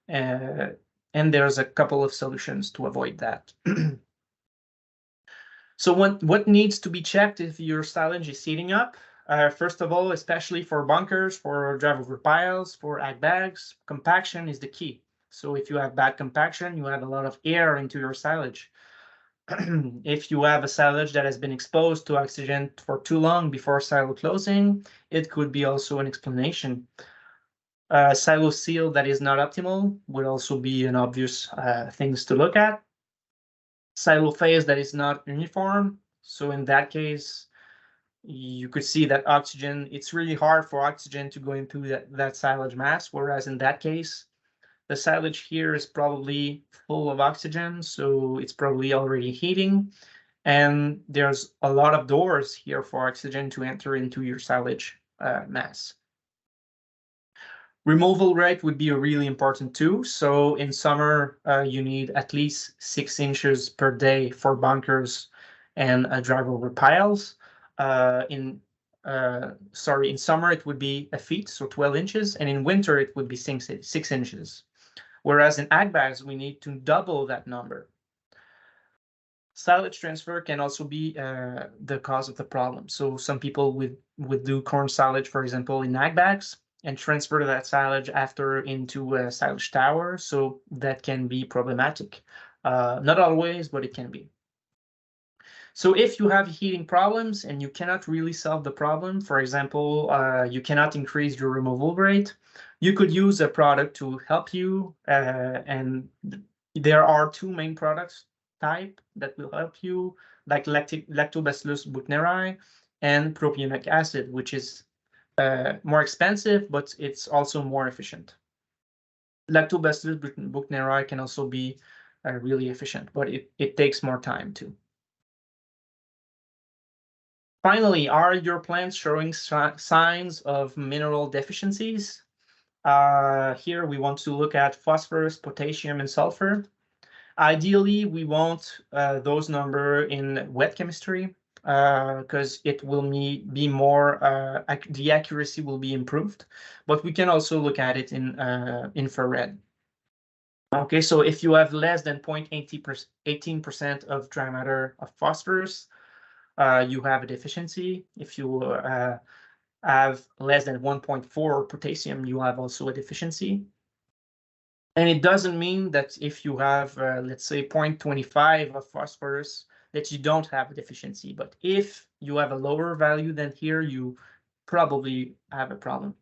Speaker 1: And there's a couple of solutions to avoid that. So what needs to be checked if your silage is heating up? First of all, especially for bunkers, for drive-over piles, for ag bags, compaction is the key. So if you have bad compaction, you have a lot of air into your silage. If you have a silage that has been exposed to oxygen for too long before silo closing, it could be also an explanation. Silo seal that is not optimal would also be an obvious things to look at. Silo phase that is not uniform. So in that case, you could see that oxygen, it's really hard for oxygen to go into that silage mass, whereas in that case, the silage here is probably full of oxygen, so it's probably already heating. And there's a lot of doors here for oxygen to enter into your silage mass. Removal rate would be really important too. So in summer, you need at least 6 inches per day for bunkers and drive-over piles. In summer it would be a feet, so 12 inches, and in winter it would be 6 inches. Whereas in ag bags, we need to double that number. Silage transfer can also be the cause of the problem. So some people would do corn silage, for example, in ag bags, and transfer that silage after into a silage tower. So that can be problematic. Not always, but it can be. So if you have heating problems and you cannot really solve the problem, for example, you cannot increase your removal rate, you could use a product to help you. And there are two main products type that will help you, like Lactobacillus buchneri and propionic acid, which is more expensive, but it's also more efficient. Lactobacillus buchneri can also be really efficient, but it takes more time too. Finally, are your plants showing signs of mineral deficiencies? Here we want to look at phosphorus, potassium, and sulfur. Ideally, we want those numbers in wet chemistry because it will be more, the accuracy will be improved, but we can also look at it in infrared. Okay, so if you have less than 0.18% of dry matter of phosphorus, you have a deficiency. If you have less than 1.4 potassium, you have also a deficiency. And it doesn't mean that if you have, let's say, 0.25 of phosphorus, that you don't have a deficiency. But if you have a lower value than here, you probably have a problem.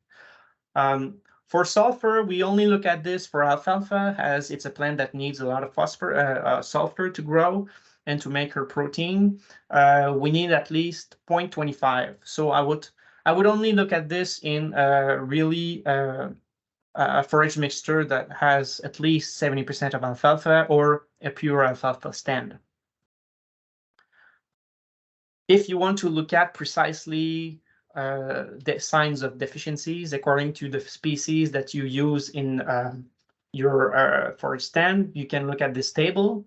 Speaker 1: For sulfur, we only look at this for alfalfa, as it's a plant that needs a lot of sulfur to grow and to make her protein. We need at least 0.25. So I would only look at this in really a forage mixture that has at least 70% of alfalfa or a pure alfalfa stand. If you want to look at precisely the signs of deficiencies according to the species that you use in your forage stand, you can look at this table.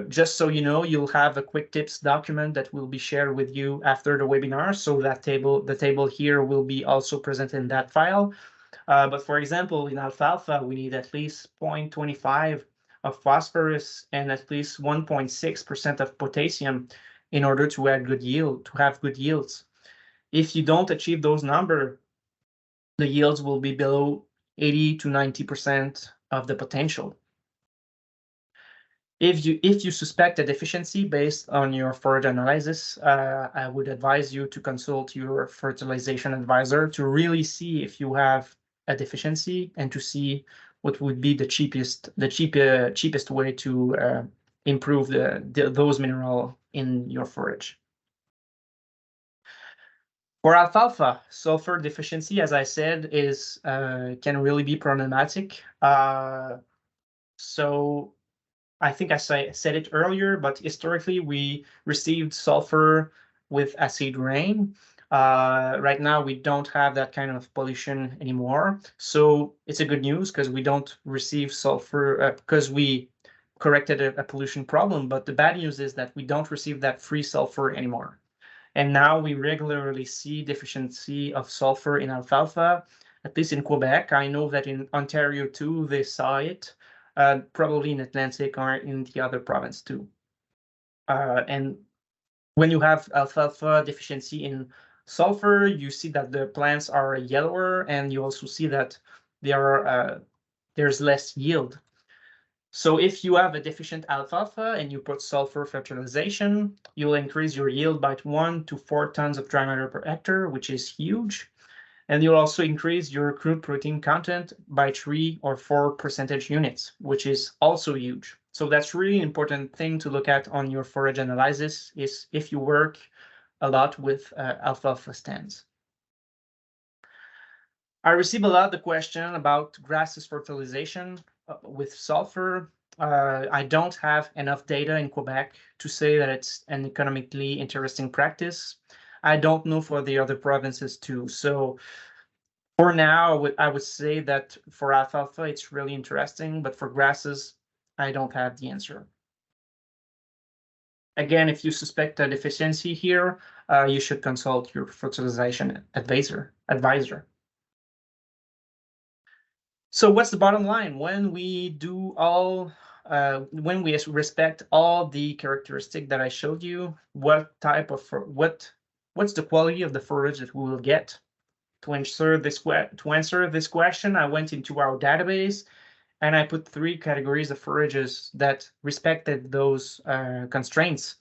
Speaker 1: Just so you know, you'll have a quick tips document that will be shared with you after the webinar. So that the table here will be also present in that file. But for example, in alfalfa, we need at least 0.25 of phosphorus and at least 1.6% of potassium in order to have good yields. If you don't achieve those numbers, the yields will be below 80 to 90% of the potential. If you suspect a deficiency based on your forage analysis, I would advise you to consult your fertilization advisor to really see if you have a deficiency and to see what would be the cheapest way to improve those minerals in your forage. For alfalfa, sulfur deficiency, as I said, can really be problematic. So I think I said it earlier, but historically we received sulfur with acid rain. Right now we don't have that kind of pollution anymore. So it's a good news because we don't receive sulfur because we corrected a pollution problem. But the bad news is that we don't receive that free sulfur anymore. And now we regularly see deficiency of sulfur in alfalfa, at least in Quebec. I know that in Ontario too, they saw it. Probably in Atlantic or in the other province too. And when you have alfalfa deficiency in sulfur, you see that the plants are yellower, and you also see that there's less yield. So if you have a deficient alfalfa and you put sulfur fertilization, you'll increase your yield by 1 to 4 tons of dry matter per hectare, which is huge. And you'll also increase your crude protein content by 3 or 4 percentage units, which is also huge. So that's really an important thing to look at on your forage analysis is if you work a lot with alfalfa stands. I receive a lot of the question about grasses fertilization with sulfur. I don't have enough data in Quebec to say that it's an economically interesting practice. I don't know for the other provinces too. So for now, I would say that for alfalfa, it's really interesting, but for grasses, I don't have the answer. Again, if you suspect a deficiency here, you should consult your fertilization advisor. So what's the bottom line? When we do all, when we respect all the characteristics that I showed you, what type of, what's the quality of the forage that we will get? To answer this question, I went into our database and I put 3 categories of forages that respected those constraints.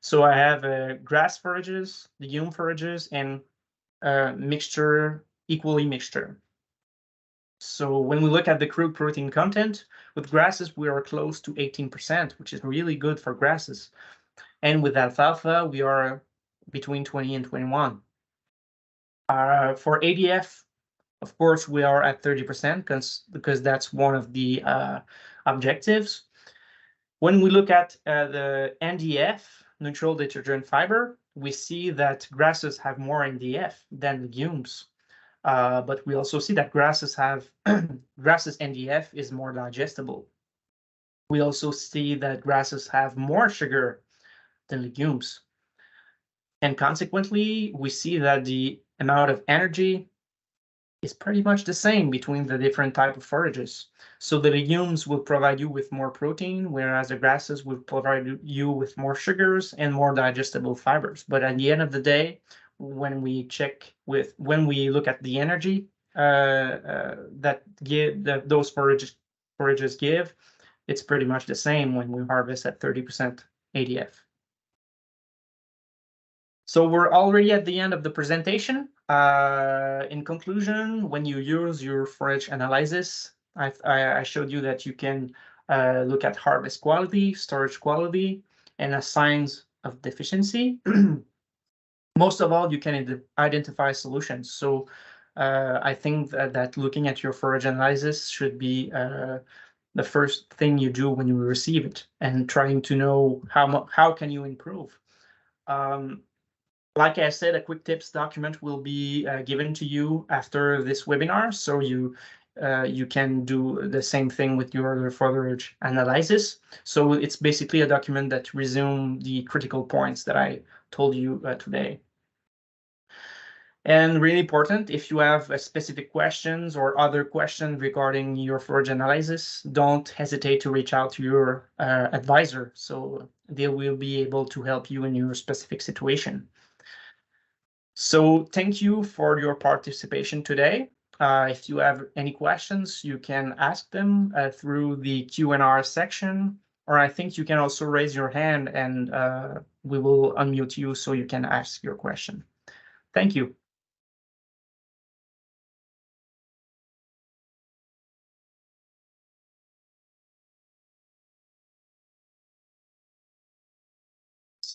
Speaker 1: So I have grass forages, legume forages, and equally mixture. So when we look at the crude protein content, with grasses, we are close to 18%, which is really good for grasses. And with alfalfa, we are between 20 and 21. For ADF, of course, we are at 30% because that's one of the objectives. When we look at the NDF, neutral detergent fiber, we see that grasses have more NDF than legumes. But we also see that grasses NDF is more digestible. We also see that grasses have more sugar than legumes. And consequently, we see that the amount of energy is pretty much the same between the different type of forages. So the legumes will provide you with more protein, whereas the grasses will provide you with more sugars and more digestible fibers. But at the end of the day, when we look at the energy those forages give, it's pretty much the same when we harvest at 30% ADF. So we're already at the end of the presentation. In conclusion, when you use your forage analysis, I showed you that you can look at harvest quality, storage quality, and signs of deficiency. Most of all, you can identify solutions. So I think that looking at your forage analysis should be the first thing you do when you receive it, and trying to know how can you improve. Like I said, a quick tips document will be given to you after this webinar, so you can do the same thing with your forage analysis. So it's basically a document that resumes the critical points that I told you today. And really important, if you have specific questions or other questions regarding your forage analysis, don't hesitate to reach out to your advisor, so they will be able to help you in your specific situation. So thank you for your participation today. If you have any questions, you can ask them through the Q&R section, or I think you can also raise your hand and we will unmute you so you can ask your question. Thank you.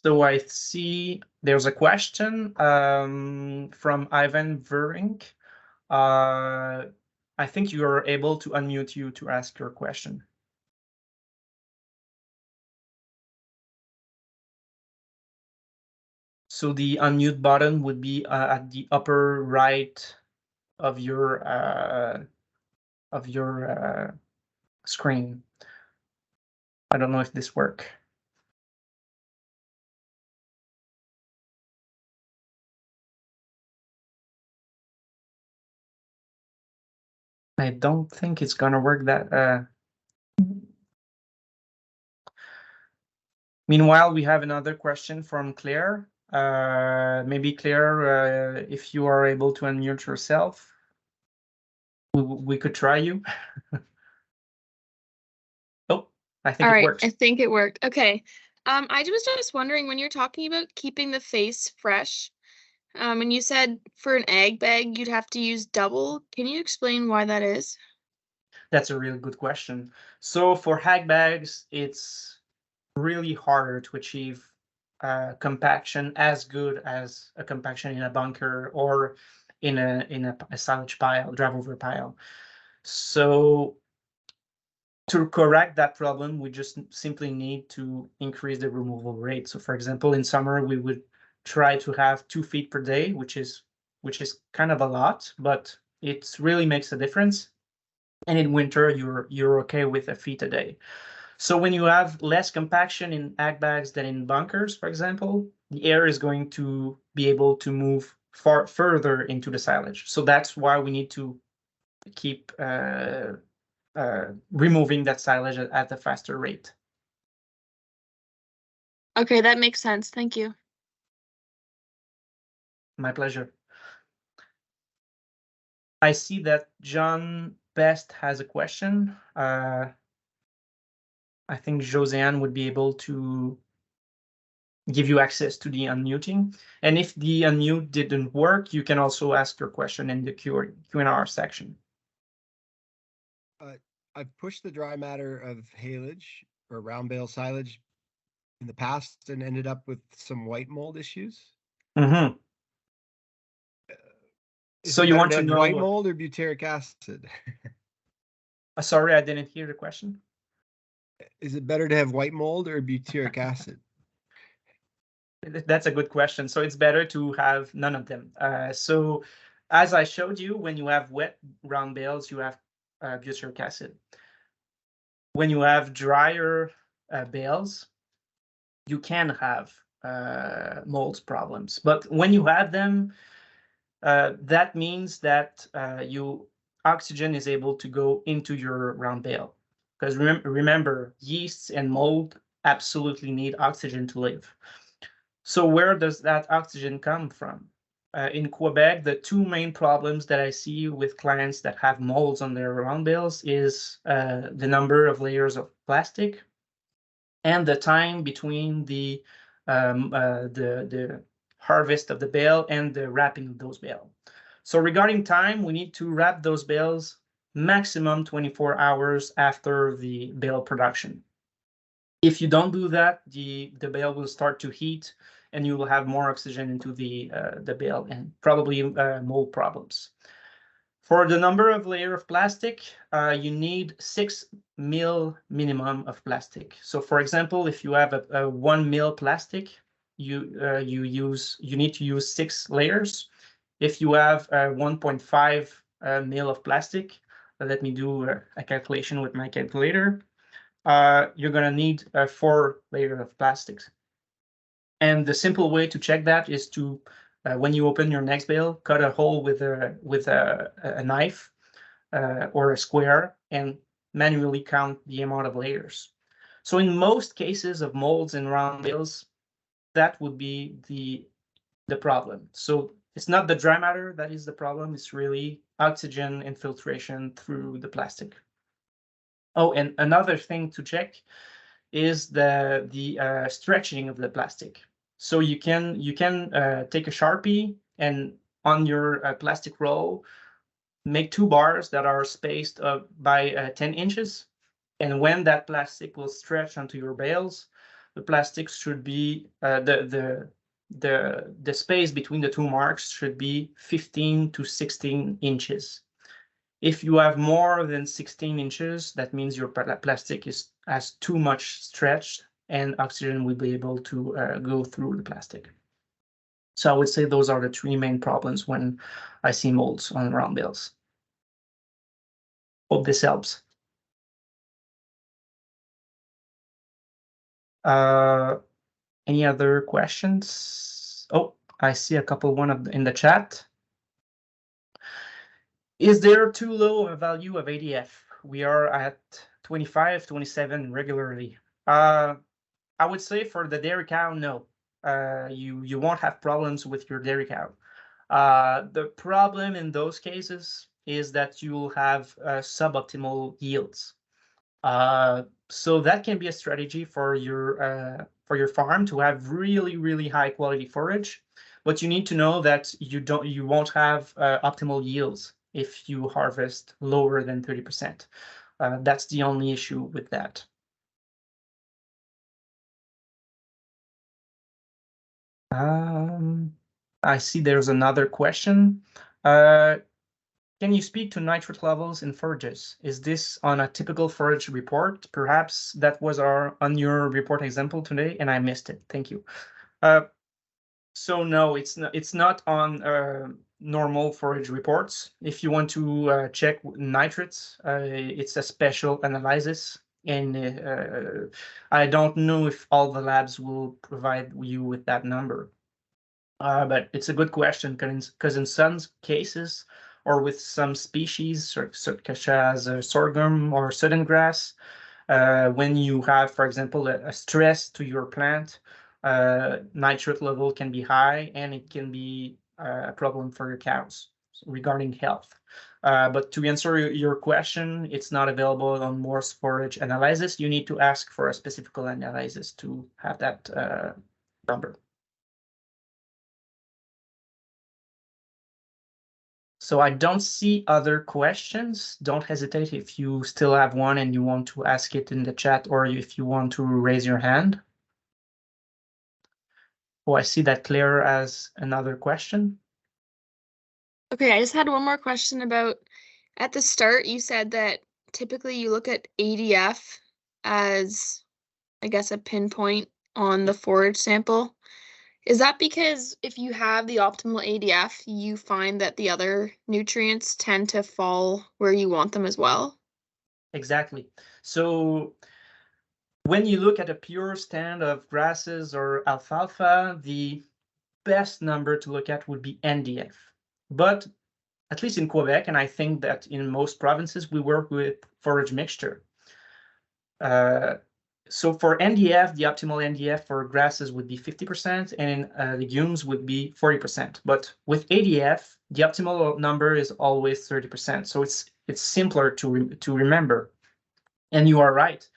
Speaker 1: So I see there's a question from Ivan Verink. I think you are able to unmute you to ask your question. So the unmute button would be at the upper right of your screen. I don't know if this works. I don't think it's gonna work that. Meanwhile, we have another question from Claire. Maybe Claire, if you are able to unmute yourself, we could try you. Oh, I think
Speaker 3: All
Speaker 1: it
Speaker 3: right,
Speaker 1: works.
Speaker 3: I think it worked. Okay. I was just wondering, when you're talking about keeping the face fresh, and you said for an egg bag you'd have to use double. Can you explain why that is?
Speaker 1: That's a really good question. So for hack bags, it's really harder to achieve compaction as good as a compaction in a bunker or in a silage pile, drive over pile. So to correct that problem, we just simply need to increase the removal rate. So for example, in summer, we would try to have 2 feet per day, which is kind of a lot, but it really makes a difference. And in winter, you're okay with a feet a day. So when you have less compaction in ag bags than in bunkers, for example, the air is going to be able to move far further into the silage. So that's why we need to keep removing that silage at a faster rate.
Speaker 3: Okay, that makes sense. Thank you.
Speaker 1: My pleasure. I see that John Best has a question. I think Joseanne would be able to give you access to the unmuting. And if the unmute didn't work, you can also ask your question in the Q&R section.
Speaker 4: I've pushed the dry matter of haylage or round bale silage in the past and ended up with some white mold issues.
Speaker 1: Mm-hmm. So you want to know
Speaker 4: white mold or butyric acid?
Speaker 1: Sorry, I didn't hear the question.
Speaker 4: Is it better to have white mold or butyric acid?
Speaker 1: That's a good question. So it's better to have none of them. So as I showed you, when you have wet round bales, you have butyric acid. When you have drier bales, you can have mold problems. But when you have them, that means that oxygen is able to go into your round bale. Because remember, yeasts and mold absolutely need oxygen to live. So where does that oxygen come from? In Quebec, the two main problems that I see with clients that have molds on their round bales is the number of layers of plastic and the time between the harvest of the bale and the wrapping of those bales. So regarding time, we need to wrap those bales maximum 24 hours after the bale production. If you don't do that, the bale will start to heat and you will have more oxygen into the bale and probably mold problems. For the number of layer of plastic, you need 6 mil minimum of plastic. So for example, if you have a 1 mil plastic, you need to use 6 layers. If you have 1.5 mil of plastic, let me do a calculation with my calculator. You're going to need 4 layers of plastics. And the simple way to check that is to, when you open your next bale, cut a hole with a knife or a square and manually count the amount of layers. So in most cases of molds and round bales, that would be the problem. So it's not the dry matter that is the problem. It's really oxygen infiltration through the plastic. Oh, and another thing to check is the stretching of the plastic. So you can take a Sharpie and on your plastic roll, make 2 bars that are spaced by 10 inches. And when that plastic will stretch onto your bales, the plastic should be the space between the 2 marks should be 15 to 16 inches. If you have more than 16 inches, that means your plastic has too much stretched and oxygen will be able to go through the plastic. So I would say those are the 3 main problems when I see molds on round bales. Hope this helps. Any other questions? Oh, I see a couple in the chat. Is there too low a value of ADF? We are at 25, 27 regularly. I would say for the dairy cow, no. You won't have problems with your dairy cow. The problem in those cases is that you will have suboptimal yields. So that can be a strategy for your farm to have really high quality forage, but you need to know that you won't have optimal yields if you harvest lower than 30%. That's the only issue with that. I see there's another question. Can you speak to nitrate levels in forages? Is this on a typical forage report? Perhaps that was on your report example today and I missed it. Thank you. So no, it's not on normal forage reports. If you want to check nitrates, it's a special analysis, and I don't know if all the labs will provide you with that number. But it's a good question because in some cases, or with some species, such as sorghum or sudden grass, when you have, for example, a stress to your plant, nitrate level can be high and it can be a problem for your cows regarding health. But to answer your question, it's not available on Morse forage analysis. You need to ask for a specific analysis to have that number. So I don't see other questions. Don't hesitate if you still have one and you want to ask it in the chat or if you want to raise your hand. Oh, I see that Claire has another question.
Speaker 3: Okay, I just had one more question about, at the start, you said that typically you look at ADF as, I guess, a pinpoint on the forage sample. Is that because if you have the optimal ADF, you find that the other nutrients tend to fall where you want them as well?
Speaker 1: Exactly. So when you look at a pure stand of grasses or alfalfa, the best number to look at would be NDF. But at least in Quebec, and I think that in most provinces, we work with forage mixture. So for NDF, the optimal NDF for grasses would be 50% and legumes would be 40%. But with ADF, the optimal number is always 30%. So it's simpler to remember. And you are right.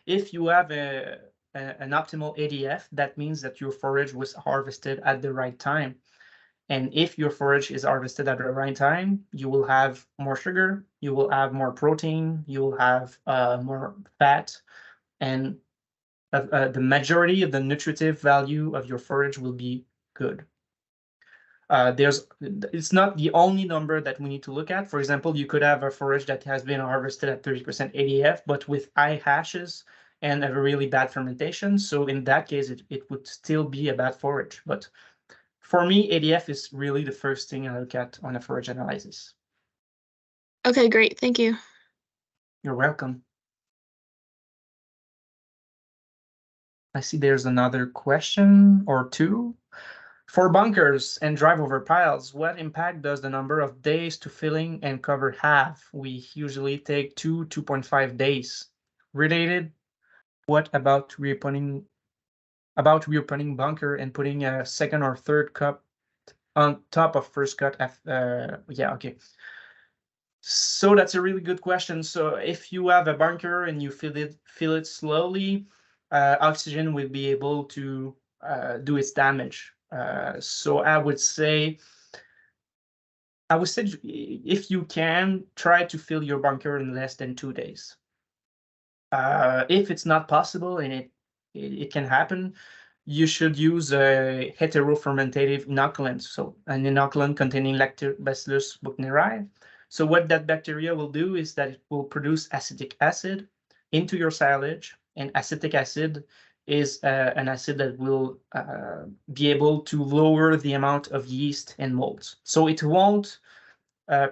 Speaker 1: If you have an optimal ADF, that means that your forage was harvested at the right time. And if your forage is harvested at the right time, you will have more sugar, you will have more protein, you will have more fat, and the majority of the nutritive value of your forage will be good. It's not the only number that we need to look at. For example, you could have a forage that has been harvested at 30% ADF, but with high hashes and a really bad fermentation. So in that case, it would still be a bad forage. But for me, ADF is really the first thing I look at on a forage analysis.
Speaker 3: Okay, great. Thank you.
Speaker 1: You're welcome. I see there's another question or two. For bunkers and drive-over piles, what impact does the number of days to filling and cover have? We usually take 2.5 days. Related, what about reopening bunker and putting a second or third cup on top of first cut? Yeah, okay. So that's a really good question. So if you have a bunker and you fill it slowly, oxygen will be able to do its damage. So I would say if you can, try to fill your bunker in less than 2 days. If it's not possible, and it can happen, you should use a heterofermentative inoculant, so an inoculant containing Lactobacillus buchneri. So what that bacteria will do is that it will produce acetic acid into your silage, and acetic acid is an acid that will be able to lower the amount of yeast and molds. So it won't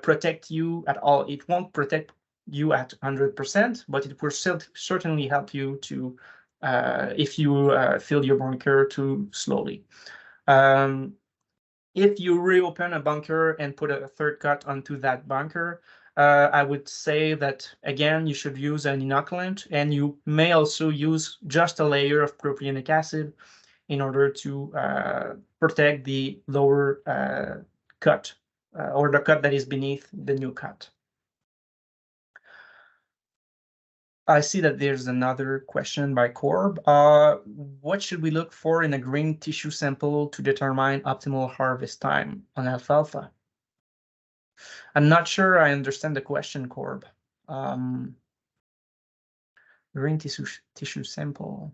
Speaker 1: protect you at all. It won't protect you at 100%, but it will certainly help you to if you fill your bunker too slowly. If you reopen a bunker and put a third cut onto that bunker, I would say that, again, you should use an inoculant, and you may also use just a layer of propionic acid in order to protect the lower cut or the cut that is beneath the new cut. I see that there's another question by Corb. What should we look for in a grain tissue sample to determine optimal harvest time on alfalfa? I'm not sure I understand the question, Corb. Grain tissue sample.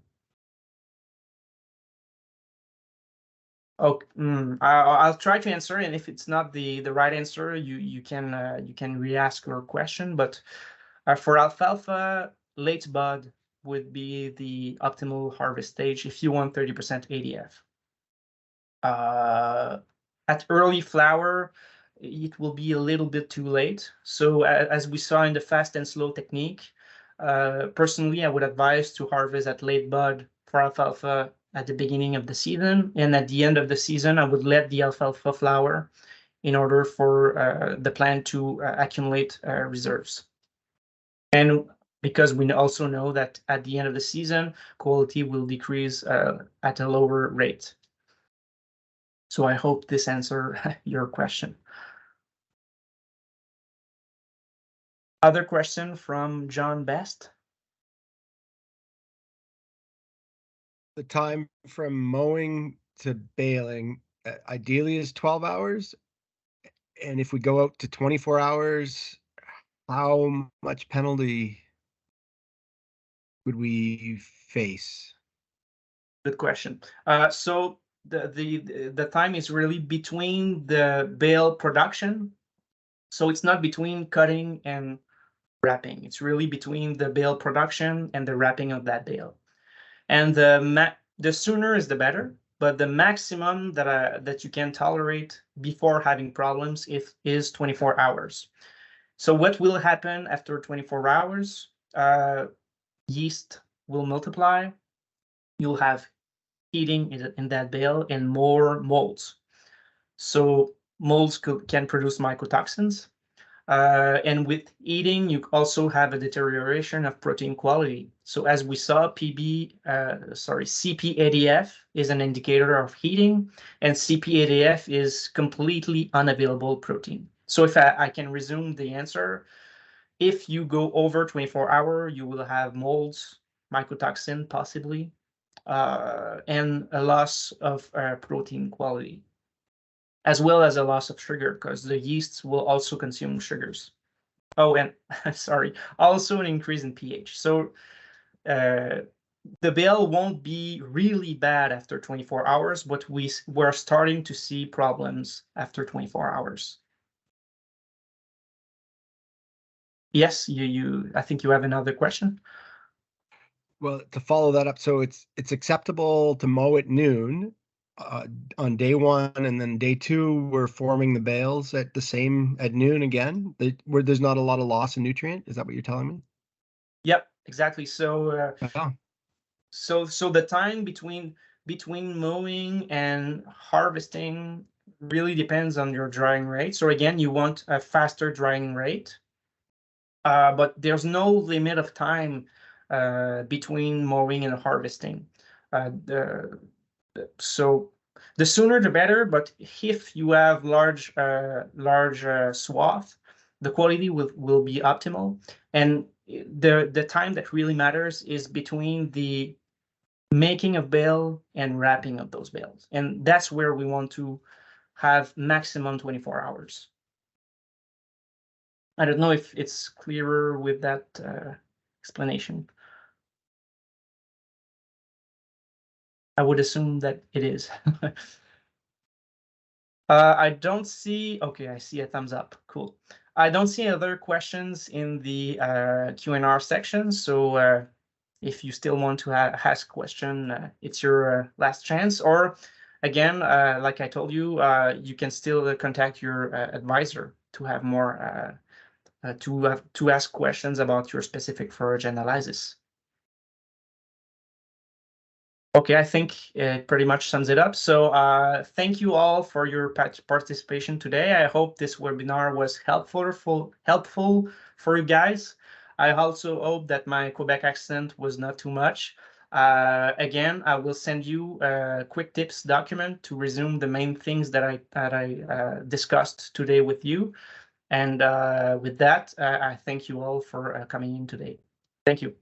Speaker 1: Okay, I'll try to answer, and if it's not the right answer, you can re-ask your question. But for alfalfa, late bud would be the optimal harvest stage if you want 30% ADF. At early flower, it will be a little bit too late. So as we saw in the fast and slow technique, personally, I would advise to harvest at late bud for alfalfa at the beginning of the season, and at the end of the season, I would let the alfalfa flower in order for the plant to accumulate reserves. And because we also know that at the end of the season, quality will decrease at a lower rate. So I hope this answers your question. Other question from John Best.
Speaker 4: The time from mowing to baling ideally is 12 hours. And if we go out to 24 hours, how much penalty would we face?
Speaker 1: Good question. So the time is really between the bale production. So it's not between cutting and wrapping. It's really between the bale production and the wrapping of that bale. And the sooner is the better, but the maximum that you can tolerate before having problems is 24 hours. So what will happen after 24 hours? Yeast will multiply. You'll have heating in that bale and more molds. So molds can produce mycotoxins. And with eating, you also have a deterioration of protein quality. So as we saw, CP-ADF is an indicator of heating, and CP-ADF is completely unavailable protein. So if I can resume the answer, if you go over 24 hours, you will have molds, mycotoxin possibly, and a loss of protein quality, as well as a loss of sugar, because the yeasts will also consume sugars. Oh, and sorry, also an increase in pH. So the bale won't be really bad after 24 hours, but we're starting to see problems after 24 hours. Yes, I think you have another question.
Speaker 4: Well, to follow that up, so it's acceptable to mow at noon on day one, and then day two we're forming the bales at noon again, where there's not a lot of loss of nutrient. Is that what you're telling me?
Speaker 1: Yep, exactly. So so the time between mowing and harvesting really depends on your drying rate. So again, you want a faster drying rate, but there's no limit of time between mowing and harvesting. So the sooner the better, but if you have large swath, the quality will be optimal. And the time that really matters is between the making of bale and wrapping of those bales. And that's where we want to have maximum 24 hours. I don't know if it's clearer with that explanation. I would assume that it is. I don't see, okay, I see a thumbs up, cool. I don't see other questions in the Q&R section, so if you still want to ask a question, it's your last chance. Or again, like I told you, you can still contact your advisor to have more, to ask questions about your specific forage analysis. Okay, I think it pretty much sums it up. So thank you all for your participation today. I hope this webinar was helpful for you guys. I also hope that my Quebec accent was not too much. Again, I will send you a quick tips document to resume the main things that I discussed today with you. And with that, I thank you all for coming in today. Thank you.